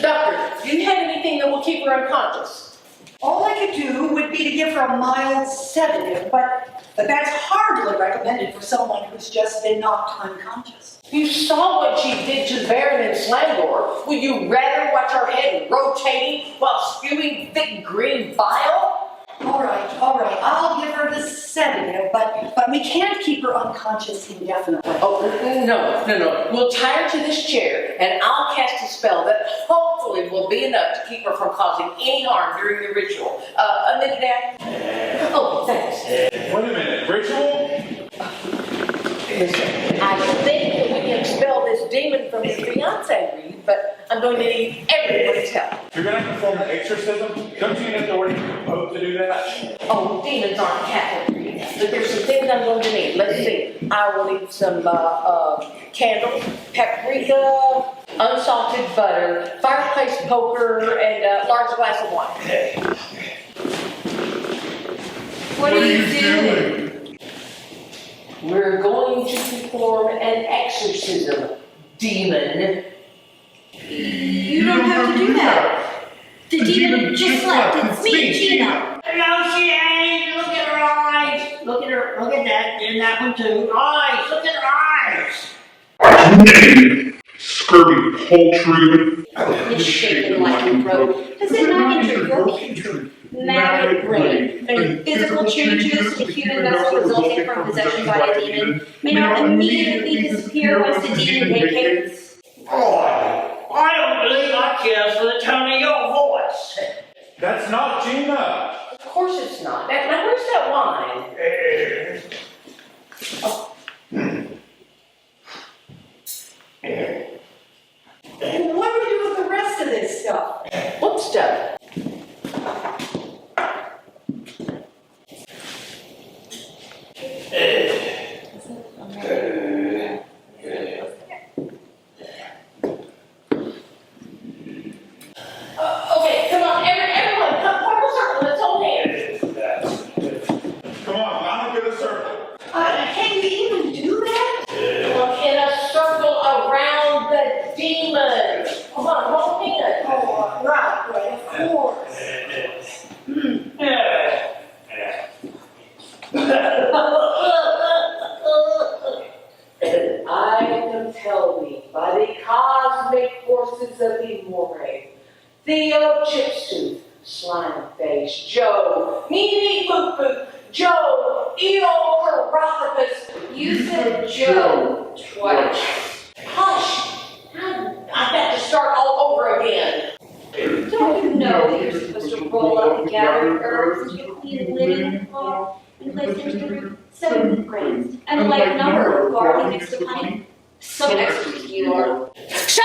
Doctor, do you have anything that will keep her unconscious? All I could do would be to give her a mild sedative, but that's hardly recommended for someone who's just been knocked unconscious. You saw what she did to the Baron and Slandor. Would you rather watch her head rotating while spewing thick green bile? All right, I'll give her the sedative, but we can't keep her unconscious indefinitely. Oh, no. We'll tie her to this chair, and I'll cast a spell that hopefully will be enough to keep her from causing any harm during the ritual. A minute, Dad? Oh, thanks. Wait a minute, ritual? Listen, I think that we can expel this demon from his fiancé, Reed, but I'm going to need everyone's help. You're gonna perform an exorcism? Don't you need authority to do that? Oh, demons aren't Catholic, Reed, but there's some things I'm going to need. Let's see. I will need some candles, paprika, unsalted butter, fireplace poker, and a large glass of wine. What are you doing? We're going to perform an exorcism, demon. You don't have to do that. The demon just left. It's me, Gina. No, she ain't. Look at her eyes. Look at her. Look at that. And that one too. Eyes. Look at her eyes. Scurvy poultry. You're shaking like a rope. Does it not intrigue? Magic brain. Physical changes to the human vessel resulting from possession by a demon may not immediately disappear once the demon vacates. Oh, I don't believe I care for the tone of your voice. That's not Gina! Of course it's not. Now, where's that wine? And what do we do with the rest of this stuff? What stuff? Okay, come on, everyone, come form a circle. Let's hold hands. Come on, line up in a circle. Can you even do that? Look in a circle around the demon. Come on, hold hands. Oh, right, of course. I compel thee by the cosmic forces of the Moray, Theo Chipstooth, Slime Face, Joe, Meanie Poop Poop, Joe, Eo Carothopus. You said Joe twice. Hush! I've got to start all over again. Don't you know that you're supposed to roll up the gathered herbs into a clean linen cloth and place them to root 7 grains and a like number of barley mixed with honey? Some experts you are. Shut up!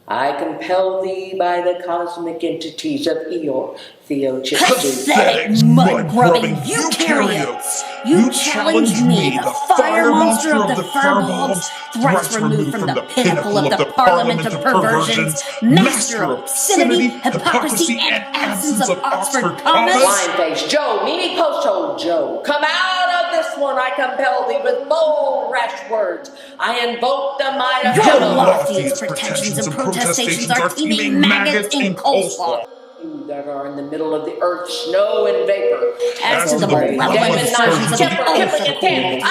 I compel thee by the cosmic entities of Eeyore, Theo Chipstooth. Pathetic mud-grubbing eukaryotes! You challenge me, the fire monster of the firebulbs, thrice removed from the pinnacle of the parliament of perversions, master of obscenity, hypocrisy, and absence of Oxford commas? Limeface Joe, Meanie Posthole Joe, come out of this one. I compel thee with bold, rash words. I invoke the might of Your heaven. loftiest pretensions and protestations are teeming maggots in coleslaw. You that are in the middle of the earth, snow and vapor. As to the malevolent aspersions of the awful cold,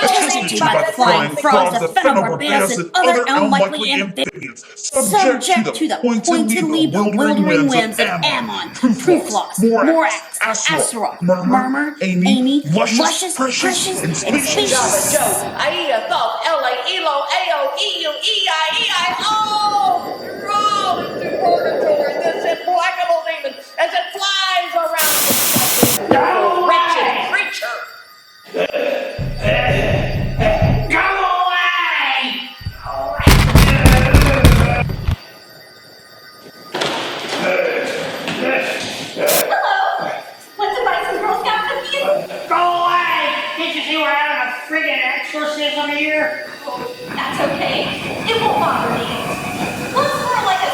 attested to by the flying frogs, the phenobarbians, and other unlikely amphibians, subject to the pointedly bewildering whims of Ammon, Pruflos, Morax, Astaroth, Murmur, Amy, Luscious, Precious, and Java Spacious. Joe, Aida, Thoth, Ela, Elo, Ao, EU, EI, roll into purgatory, this implacable demon, as it flies around the wretched creature. Go away! Hello! What's the Bison Girl Scout with you? Go away! Can't you see we're having a friggin' exorcism here? Oh, that's okay. It won't bother me. Looks more like a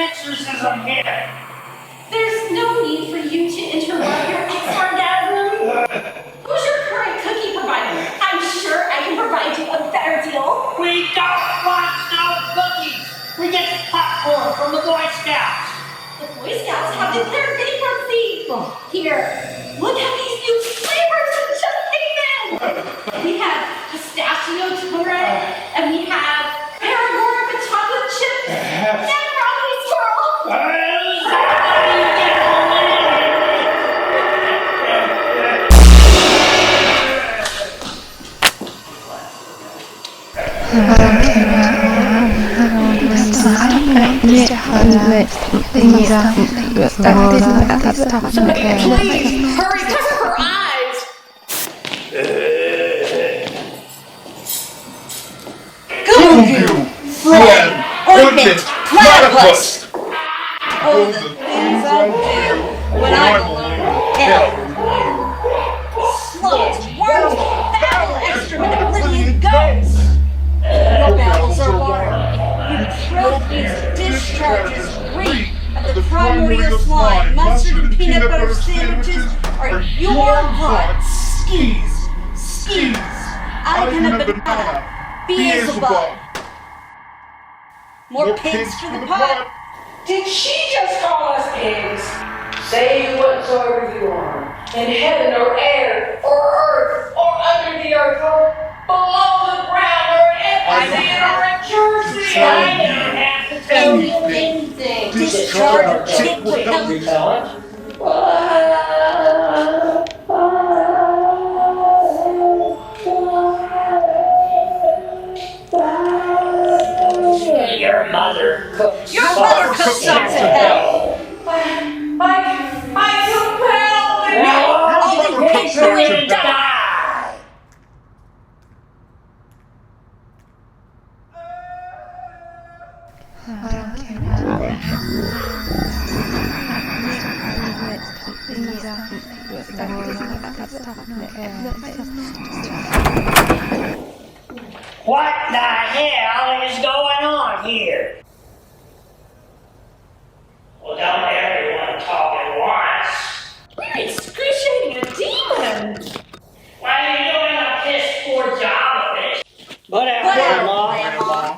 exorcism here. There's no need for you to interrupt your ex-orgasm. Who's your current cookie provider? I'm sure I can provide you a better deal. We don't want no cookies. We get popcorn from the Boy Scouts. The Boy Scouts have declared bankruptcy. Here, look at these new flavors that just came in. We have pistachio turret, and we have Paragora with chocolate chips, and broccoli swirl. Please, hurry, cover her eyes. Goo, phlegm, ointment, platypus. Oh, the things I do when I'm alone in hell. Slugs, worms, foul excrement of living ghosts. Your bowels are water. Your throat needs discharges reek of the primordial slime. Mustard and peanut butter sandwiches are your heart. Skis. Icon of banana. Beelzebub. More pigs for the pot. Did she just call us pigs? Say whatsoever you are, in heaven or air or earth or under the earth or below the ground or in Epstein or in Jersey. I don't have to tell you anything. Discharge of tick repellent. Your mother cooks. Your mother cooks socks in hell. I compel me. Now, Pigs who will die. die. What the hell is going on here? Well, don't everyone talk at once. We're excruciating a demon. Well, you're doing a piss poor job of it. Whatever, Grandma.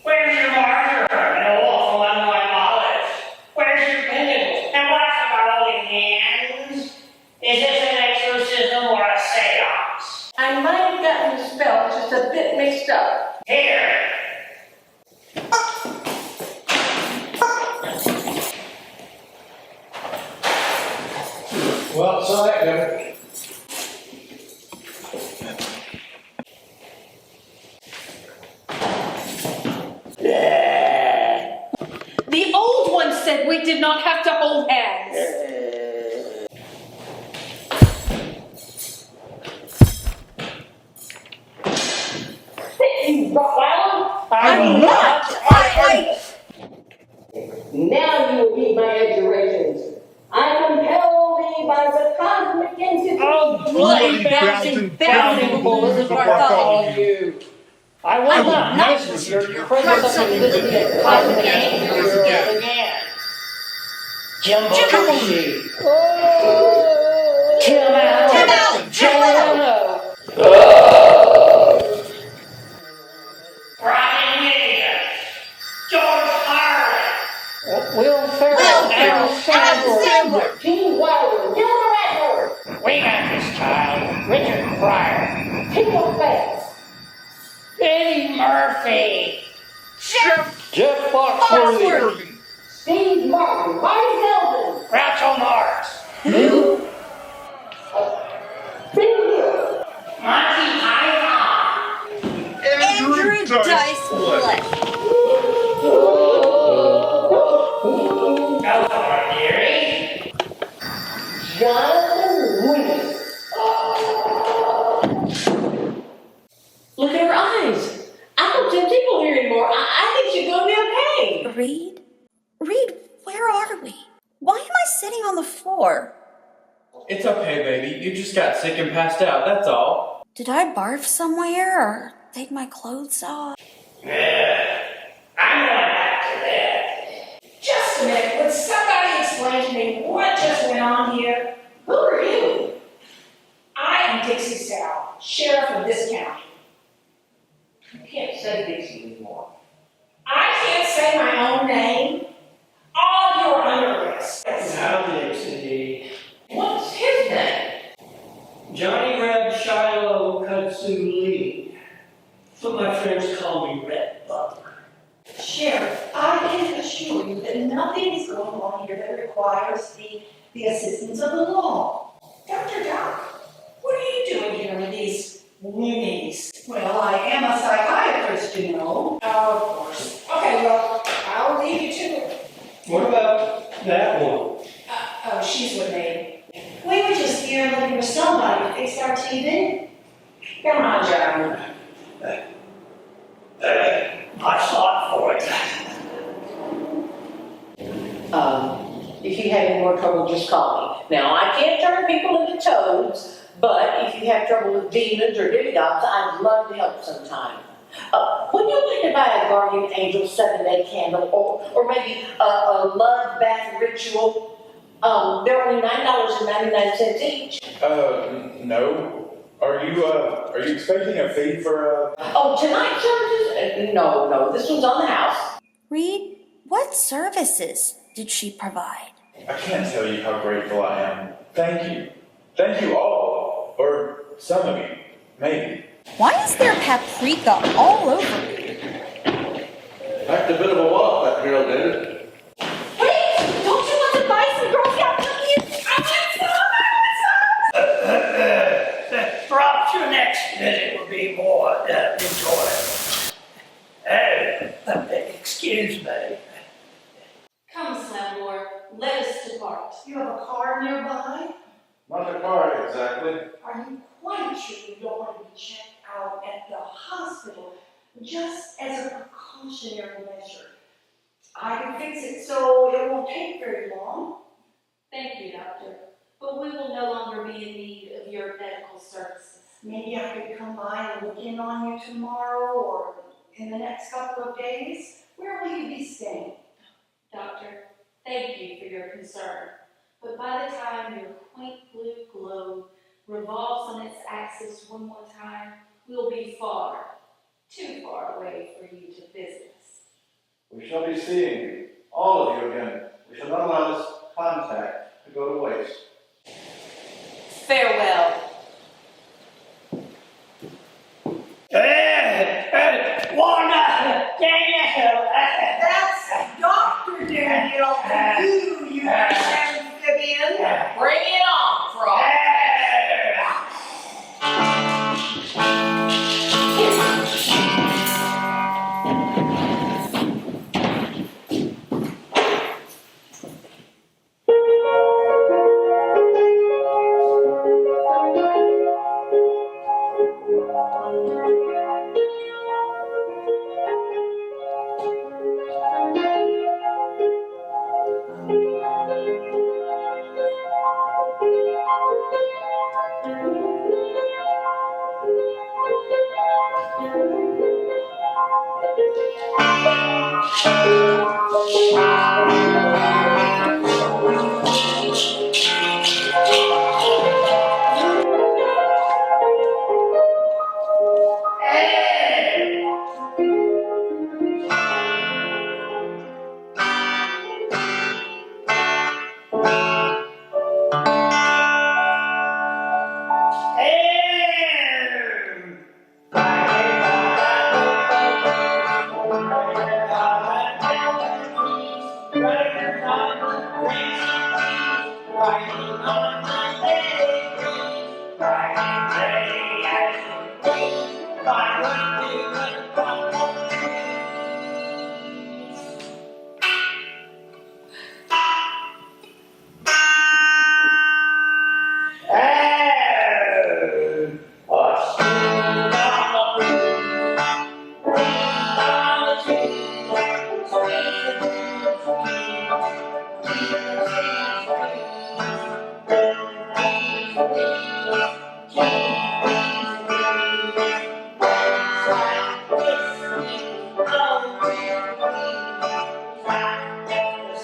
Where's your marker and a waffle and my olive? Where's your pendant? And what's about holding hands? Is this an exorcism or a seance? I might have gotten the spell just a bit mixed up. Here. Well, so that goes. The old one said we did not have to hold hands. I'm not. Now you will read my adjurations. I compel thee by the cosmic entity. Oh, bloody bouncing boulder of Bartholomew. I will not miss your presence of the cosmic entity again. Jumbo. Tim out. Brian Williams. George Harlan. Will Ferrell. Al Sandler. Gene Wilder. Gilbert Radford. We got this child. Richard Pryor. Tito Bates. Eddie Murphy. Jeff Foxworthy. Steve Martin. Marty Delvin. Groucho Marx. Who? Bill. Monty Python. Andrew Dice Black. Go for it, dearie. Jonathan Williams. Look at her eyes. I don't do people here anymore. I think she's gonna be okay. Reed, where are we? Why am I sitting on the floor? It's okay, baby. You just got sick and passed out, that's all. Did I barf somewhere or take my clothes off? I'm going back to bed. Just Just a minute, would somebody explain to me what just went on here? Who are you? I am Dixie Sal, sheriff of this county. You can't say Dixie anymore. I can't say my own name. All of you are under arrest. Now, Dixie. What's his name? Johnny Red Shiloh Kutsu Lee. But my friends call me Red Butler. Sheriff, I can assure you that nothing is going on here that requires the assistance of the law. Dr. Doc, what are you doing here with these loonies? Well, I am a psychiatrist, you know. Oh, of course. Okay, well, I'll leave you to it. What about that one? Oh, she's with me. We were just here looking for somebody to fix our TV. Come on, John. I fought for it. If you have any more trouble, just call me. Now, I can't turn people into toads, but if you have trouble with demons or demigods, I'd love to help sometime. Would you like to buy a guardian angel 7-day candle or maybe a love bath ritual? They're only $9.99 each. No. Are you expecting a fee for Oh, tonight's services? No, this one's on the house. Reed, what services did she provide? I can't tell you how grateful I am. Thank you. Thank you all. Or some of you, maybe. Why is there paprika all over me? Packed a bit of a wallop, that girl did. Wait! Don't you want to buy some Girl Scout cookies? I want some! Perhaps your next visit will be more enjoyable. Excuse me. Come, Slamlord, let us depart. You have a car nearby? Not a car, exactly. Are you quite sure you don't want to be checked out at the hospital just as a precautionary measure? I can fix it so it won't take very long. Thank you, Doctor, but we will no longer be in need of your medical services. Maybe I could come by and look in on you tomorrow or in the next couple of days. Where will you be staying? Doctor, thank you for your concern, but by the time your quaint blue globe revolves on its axis one more time, we'll be far, too far away for you to visit us. We shall be seeing you, all of you again. We shall not allow this contact to go to waste. Farewell. That's Dr. Daniel, you amphibian. Bring it on, Frog.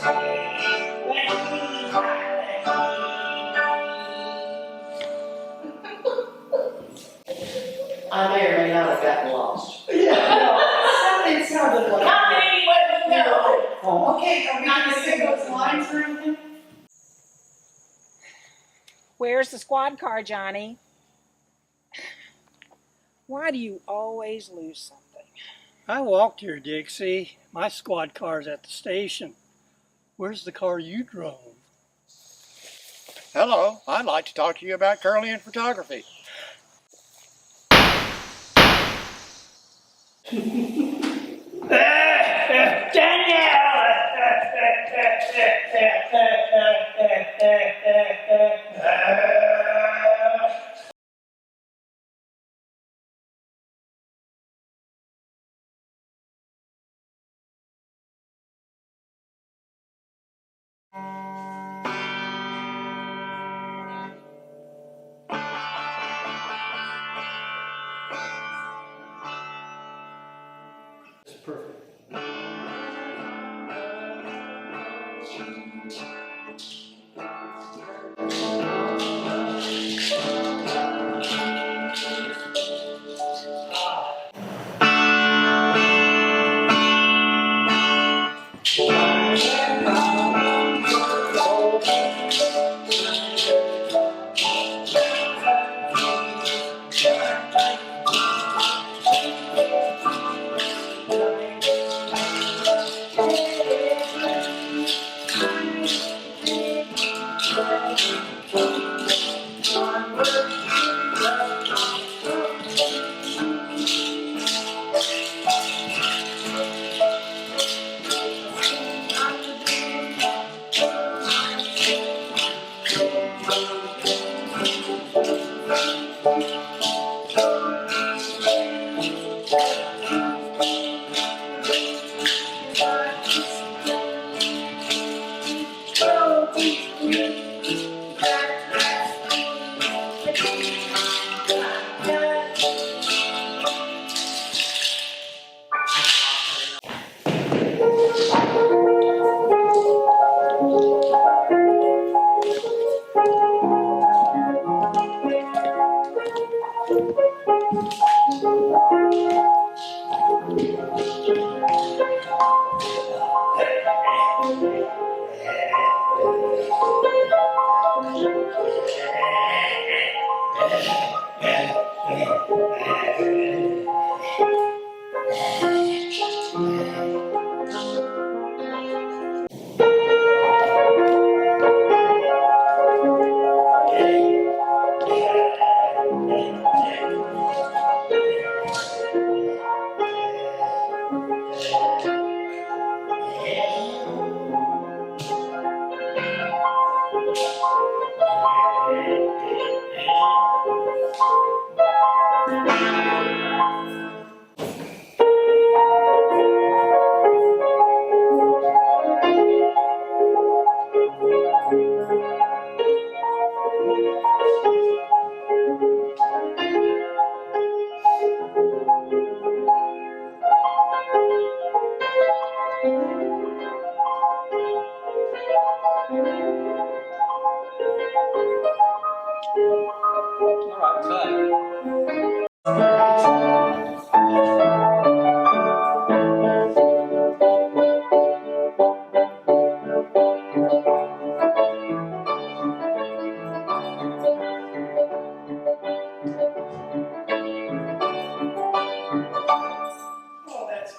Yes. I may or may not have gotten lost. Yeah, it sounded like. Not anyone who knows. Okay, are we gonna say those lines or anything? Where's the squad car, Johnny? Why do you always lose something? I walked here, Dixie. My squad car's at the station. Where's the car you drove? Hello, I'd like to talk to you about Curly and photography. It's perfect.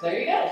There you go.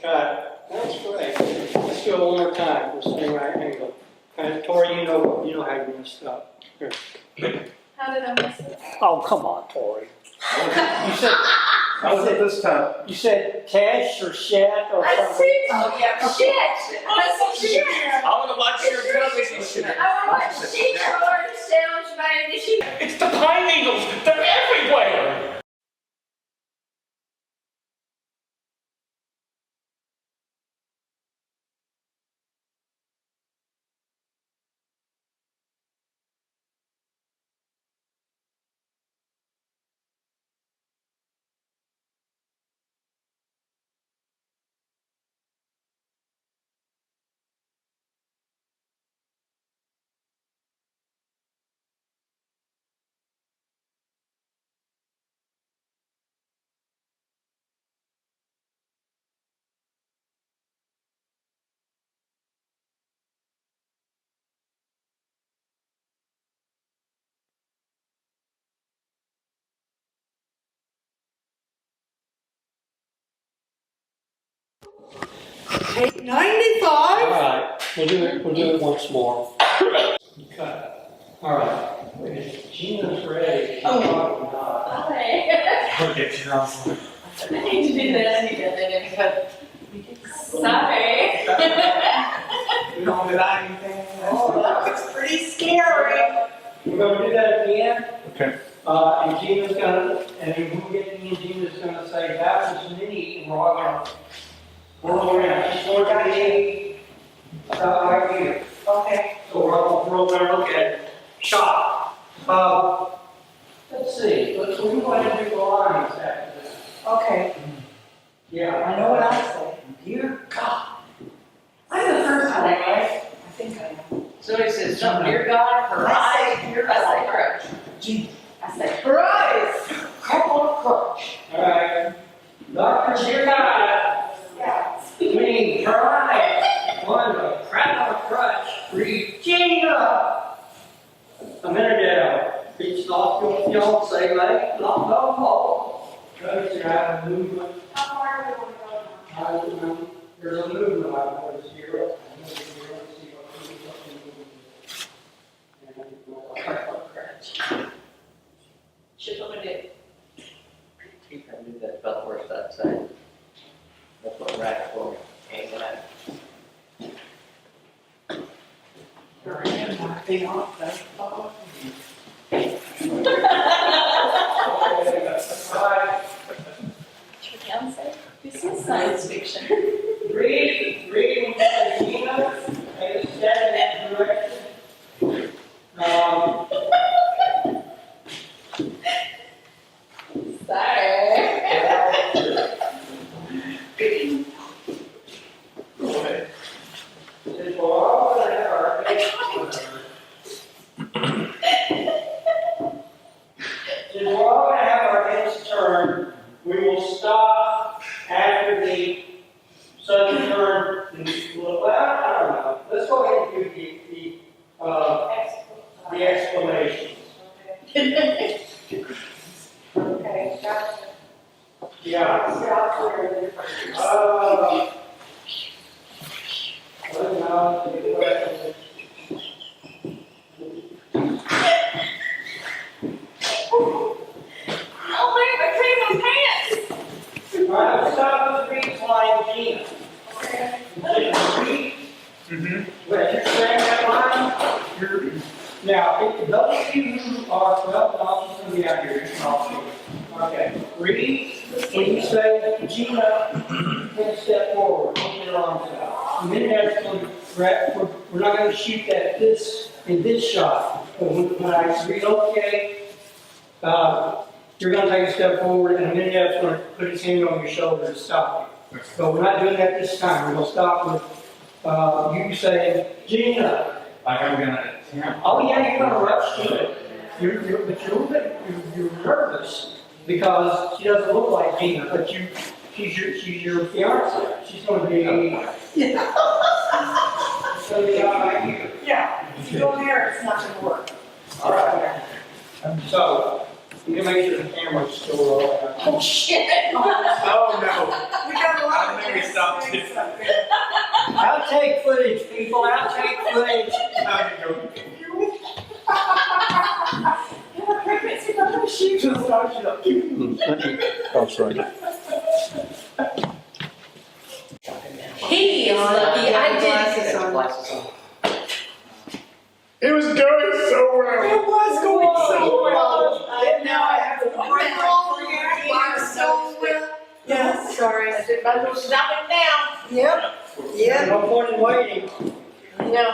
Cut. That's great. Let's do it one more time. We're sitting right angle. And Tori, you know how you messed up. Here. How did I mess it up? Oh, come on, Tori. You said How was it this time? You said Tesh or Shet or I something? see. Oh, yeah, shit. I see shit. I want to watch your television. I want to see your sounds, man. It's the pine needles. They're everywhere. Take 95. All right, we'll do it once more. Okay. All right. Wait, Gina's ready. Oh. Not. Okay. I need to do that. I need to do that. Sorry. You don't get anything. Oh, that was pretty scary. We're gonna do that again. Okay. And Gina's gonna, and then when we get to me, Gina's gonna say, that was me, and we're all gonna whirl around. She's going to be about right here. Okay. So we're all gonna roll there, look at it. Shot. Let's see, we're going to do the lines after this. Okay. Yeah. I know what I say. Dear God. I'm the first one, right? I think I am. So he says, something, dear God, her I eyes. say, dear I say, God. crutch. Gee, I say, Christ. Couple of crutch. All right. Doctor, dear God. Yeah. Clean her eyes. One, a crap of a crutch. Regina. A minute out. It's not your fiance, mate. Not no more. Notice you have a movement. How far are we going to go now? I don't know. There's a movement I noticed here. Chip him a dick. You can do that about where that side. That's what rack for hanging out. Your hand might be off that phone. Your fiance? This is science fiction. Read with Gina, and step in that direction. Since we're all gonna have our Since we're all gonna have our heads turned, we will stop after the sudden turn. Well, I don't know. Let's go ahead and do the explanations. Okay, gotcha. Yeah. Stop where you're Well, now, the question Oh man, I cleaned my pants. all right, let's start with recline Gina. Read. Let you stand that line. Now, if those of you who are, well, I'll just be out here. Okay, read. When you say Gina, then step forward, open your arms out. And then that's when we're not going to shoot that in this shot. But when I relocate, you're going to take a step forward, and then that's going to put his hand on your shoulder and stop you. But we're not doing that this time. We're going to stop with you saying, Gina. Like I'm gonna. Oh yeah, you're gonna rush to it. But you're a little bit, you're nervous because she doesn't look like Gina, but she's your fiance. She's gonna be. Yeah. So right here. Yeah, if you go there, it's not gonna work. All right. So you can make sure the camera's still rolling. Oh shit. Oh no. We got a lot of I think we stopped it. I'll take footage, people. I'll take footage. Pregnancy photo shoot. Just start it up. That's right. He is lucky I didn't. It was going so well. It was going so well. And now I have to Went all here, so well. Yes. Sorry, I said, but it's stopping now. Yep. Yep. No point in waiting. No.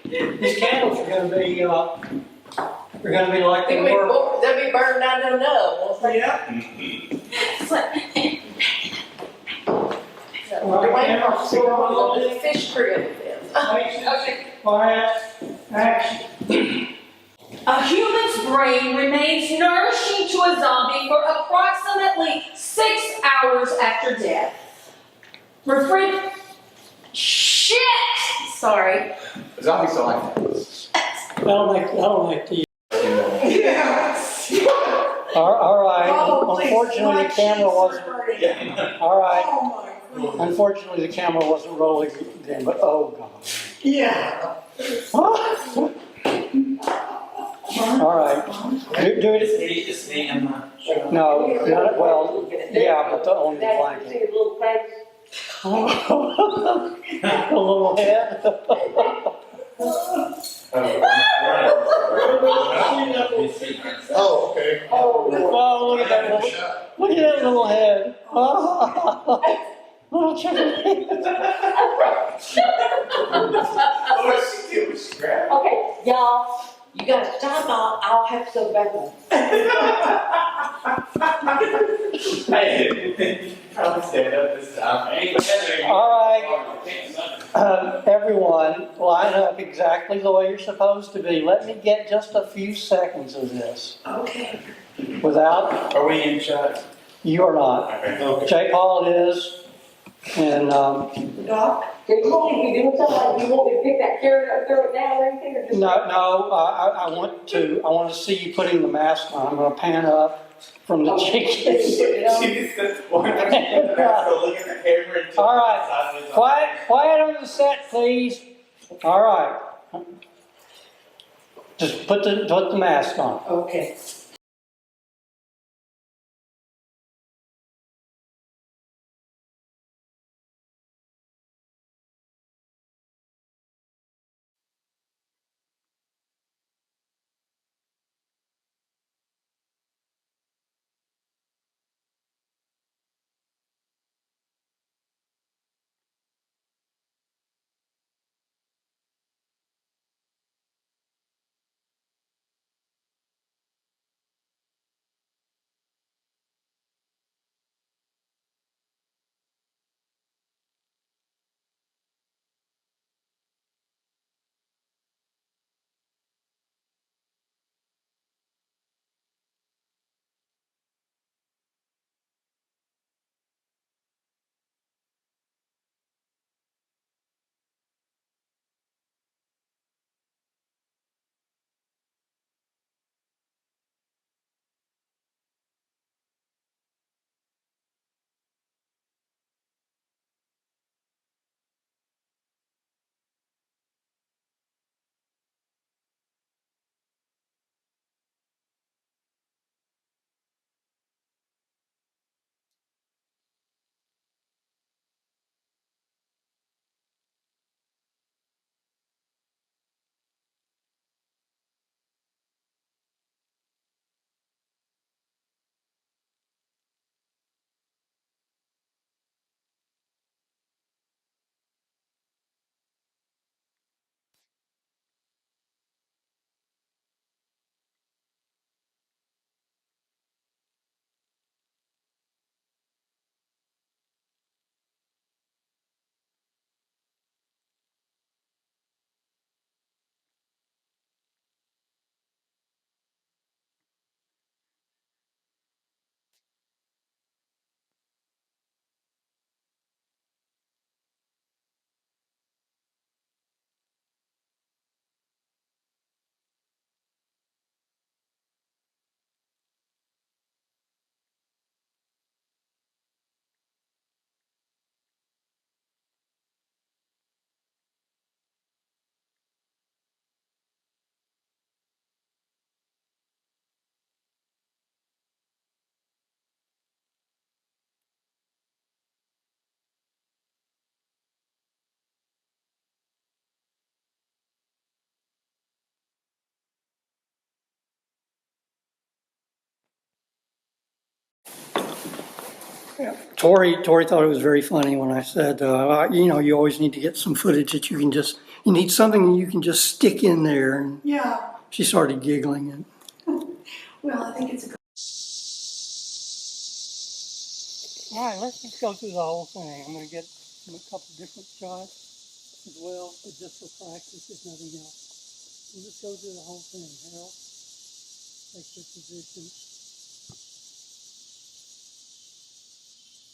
These candles are gonna be, they're gonna be like they were. They'll be burned down to no, won't they? Yep. They're waiting for so long to fish crib. Okay. Quiet, action. A human's brain remains nourishing to a zombie for approximately 6 hours after death. Shit! Sorry. Zombies don't like that. That'll make the. Yes. All right. Probably Unfortunately, the camera wasn't. All right. Oh my. Unfortunately, the camera wasn't rolling then, but oh god. Yeah. All right. Do it. No, not well. Yeah, but on the blanket. A little head. Oh, okay. Oh, look at that little. Look at that little head. Little chicken. Okay, y'all, you guys stop. I'll have to go back home. I'll stand up this time. All right, everyone, line up exactly the way you're supposed to be. Let me get just a few seconds of this. Okay. Without, Are we in shot? you are not. Okay. J. Paul is, and Doc, did you want me to do something? You want me to pick that carrot up, throw it down, or anything, or just? no, I want to see you putting the mask on. I'm going to pan up from the chicken. Look at the camera and All right, quiet on the set, please. All right, just put the mask on. Okay. Tori thought it was very funny when I said, you always need to get some footage that you need something that you can just stick in there. And Yeah, she started giggling. And well, I think it's a good. all right, let's just go through the whole thing. I'm going to get a couple different shots as well, but just for practice, if nothing else. We'll just go through the whole thing. Harold, take your position.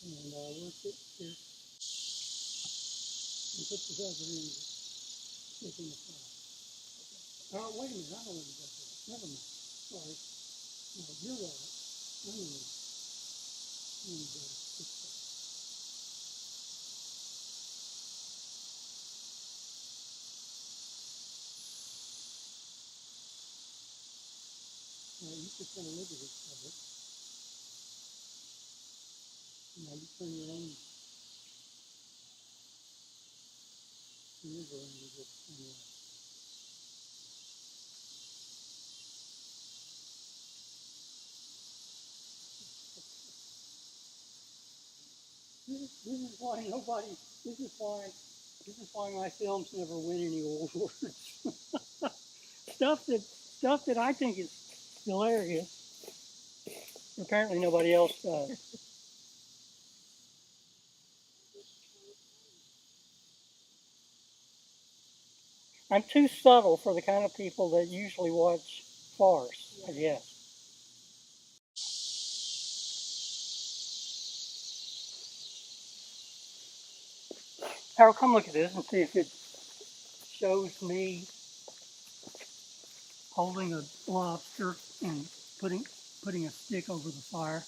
And we'll sit here and put this other end stick in the fire. Oh, wait a minute, I don't want to go through it. Never mind. Sorry. No, you're right. I mean, let me go this way. Now you just kind of look at each other. Now you turn your own. You're going to just anyway. This is why my films never win any awards. stuff that I think is hilarious. Apparently nobody else does. I'm too subtle for the kind of people that usually watch farce, I guess. Harold, come look at this and see if it shows me holding a lobster and putting a stick over the fire.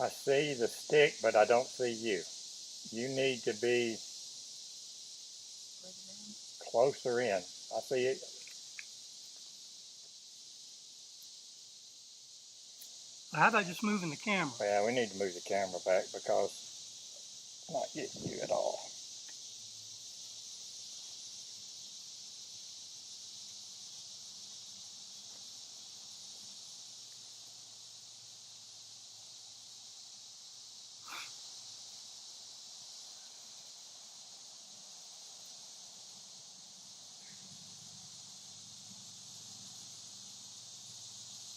I see the stick, but I don't see you. You need to be closer in. I see it. How about just moving the camera? Yeah, we need to move the camera back because I'm not getting you at all.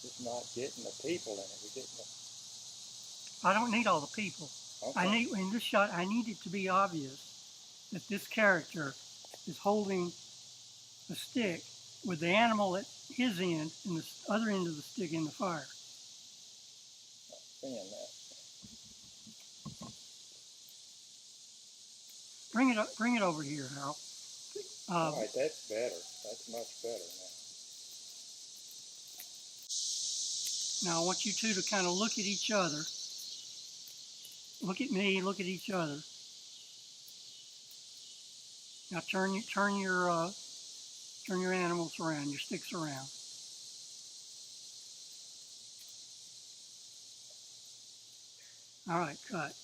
Just not getting the people in it. We're getting the... I don't need all the people. Okay. In this shot, I need it to be obvious that this character is holding a stick with the animal at his end and the other end of the stick in the fire. Seeing that. Bring it over here, Harold. All right, that's better. That's much better now. Now I want you two to kind of look at each other. Look at me, look at each other. Now turn your animals around, your sticks around. All right, cut.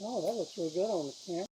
Oh, that looks real good on the camera.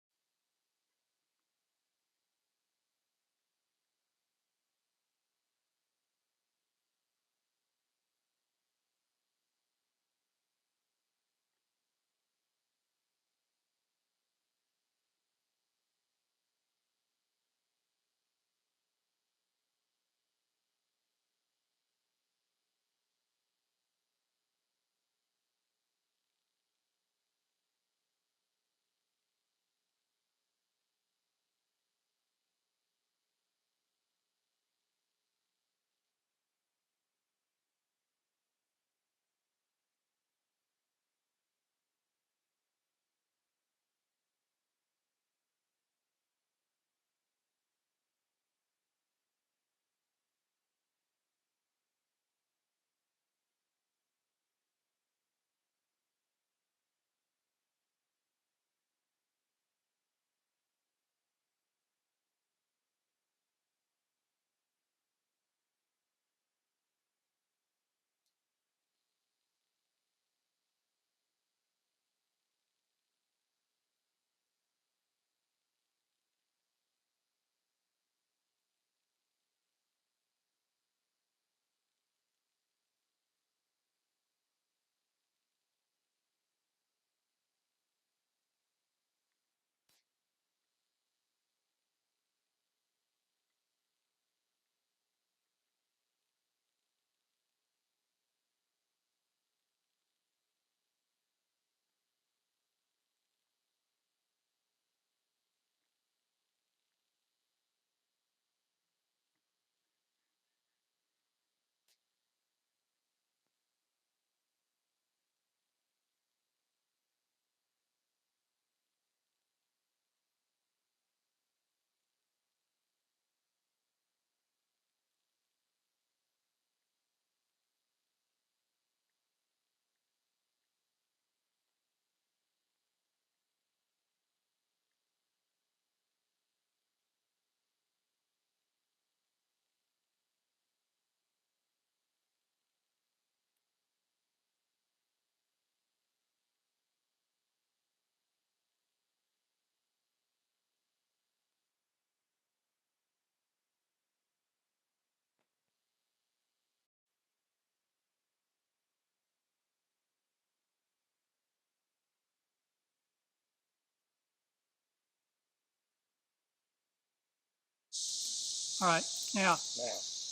All right, now,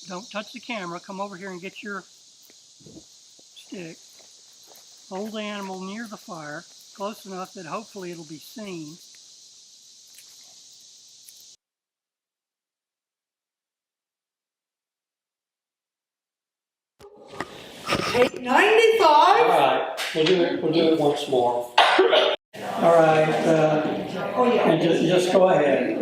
don't touch the camera. Come over here and get your stick. Hold the animal near the fire, close enough that hopefully it'll be seen. Take 95. All right, we'll do it once more. All right, and just go ahead.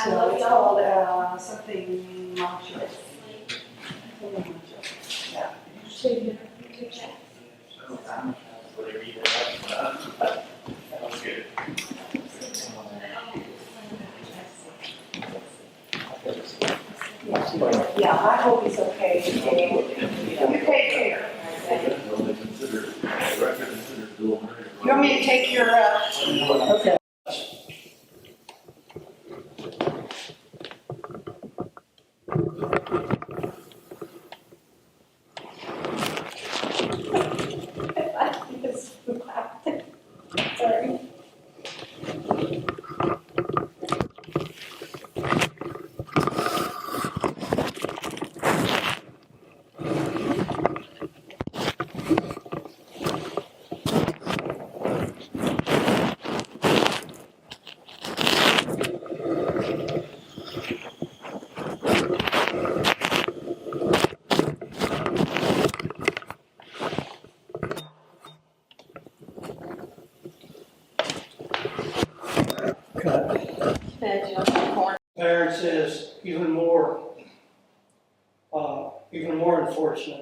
So it's called something monstrous. Yeah. Yeah, I hope it's okay. You take care. You want me to take your, okay. Sorry. Parents is even more unfortunate.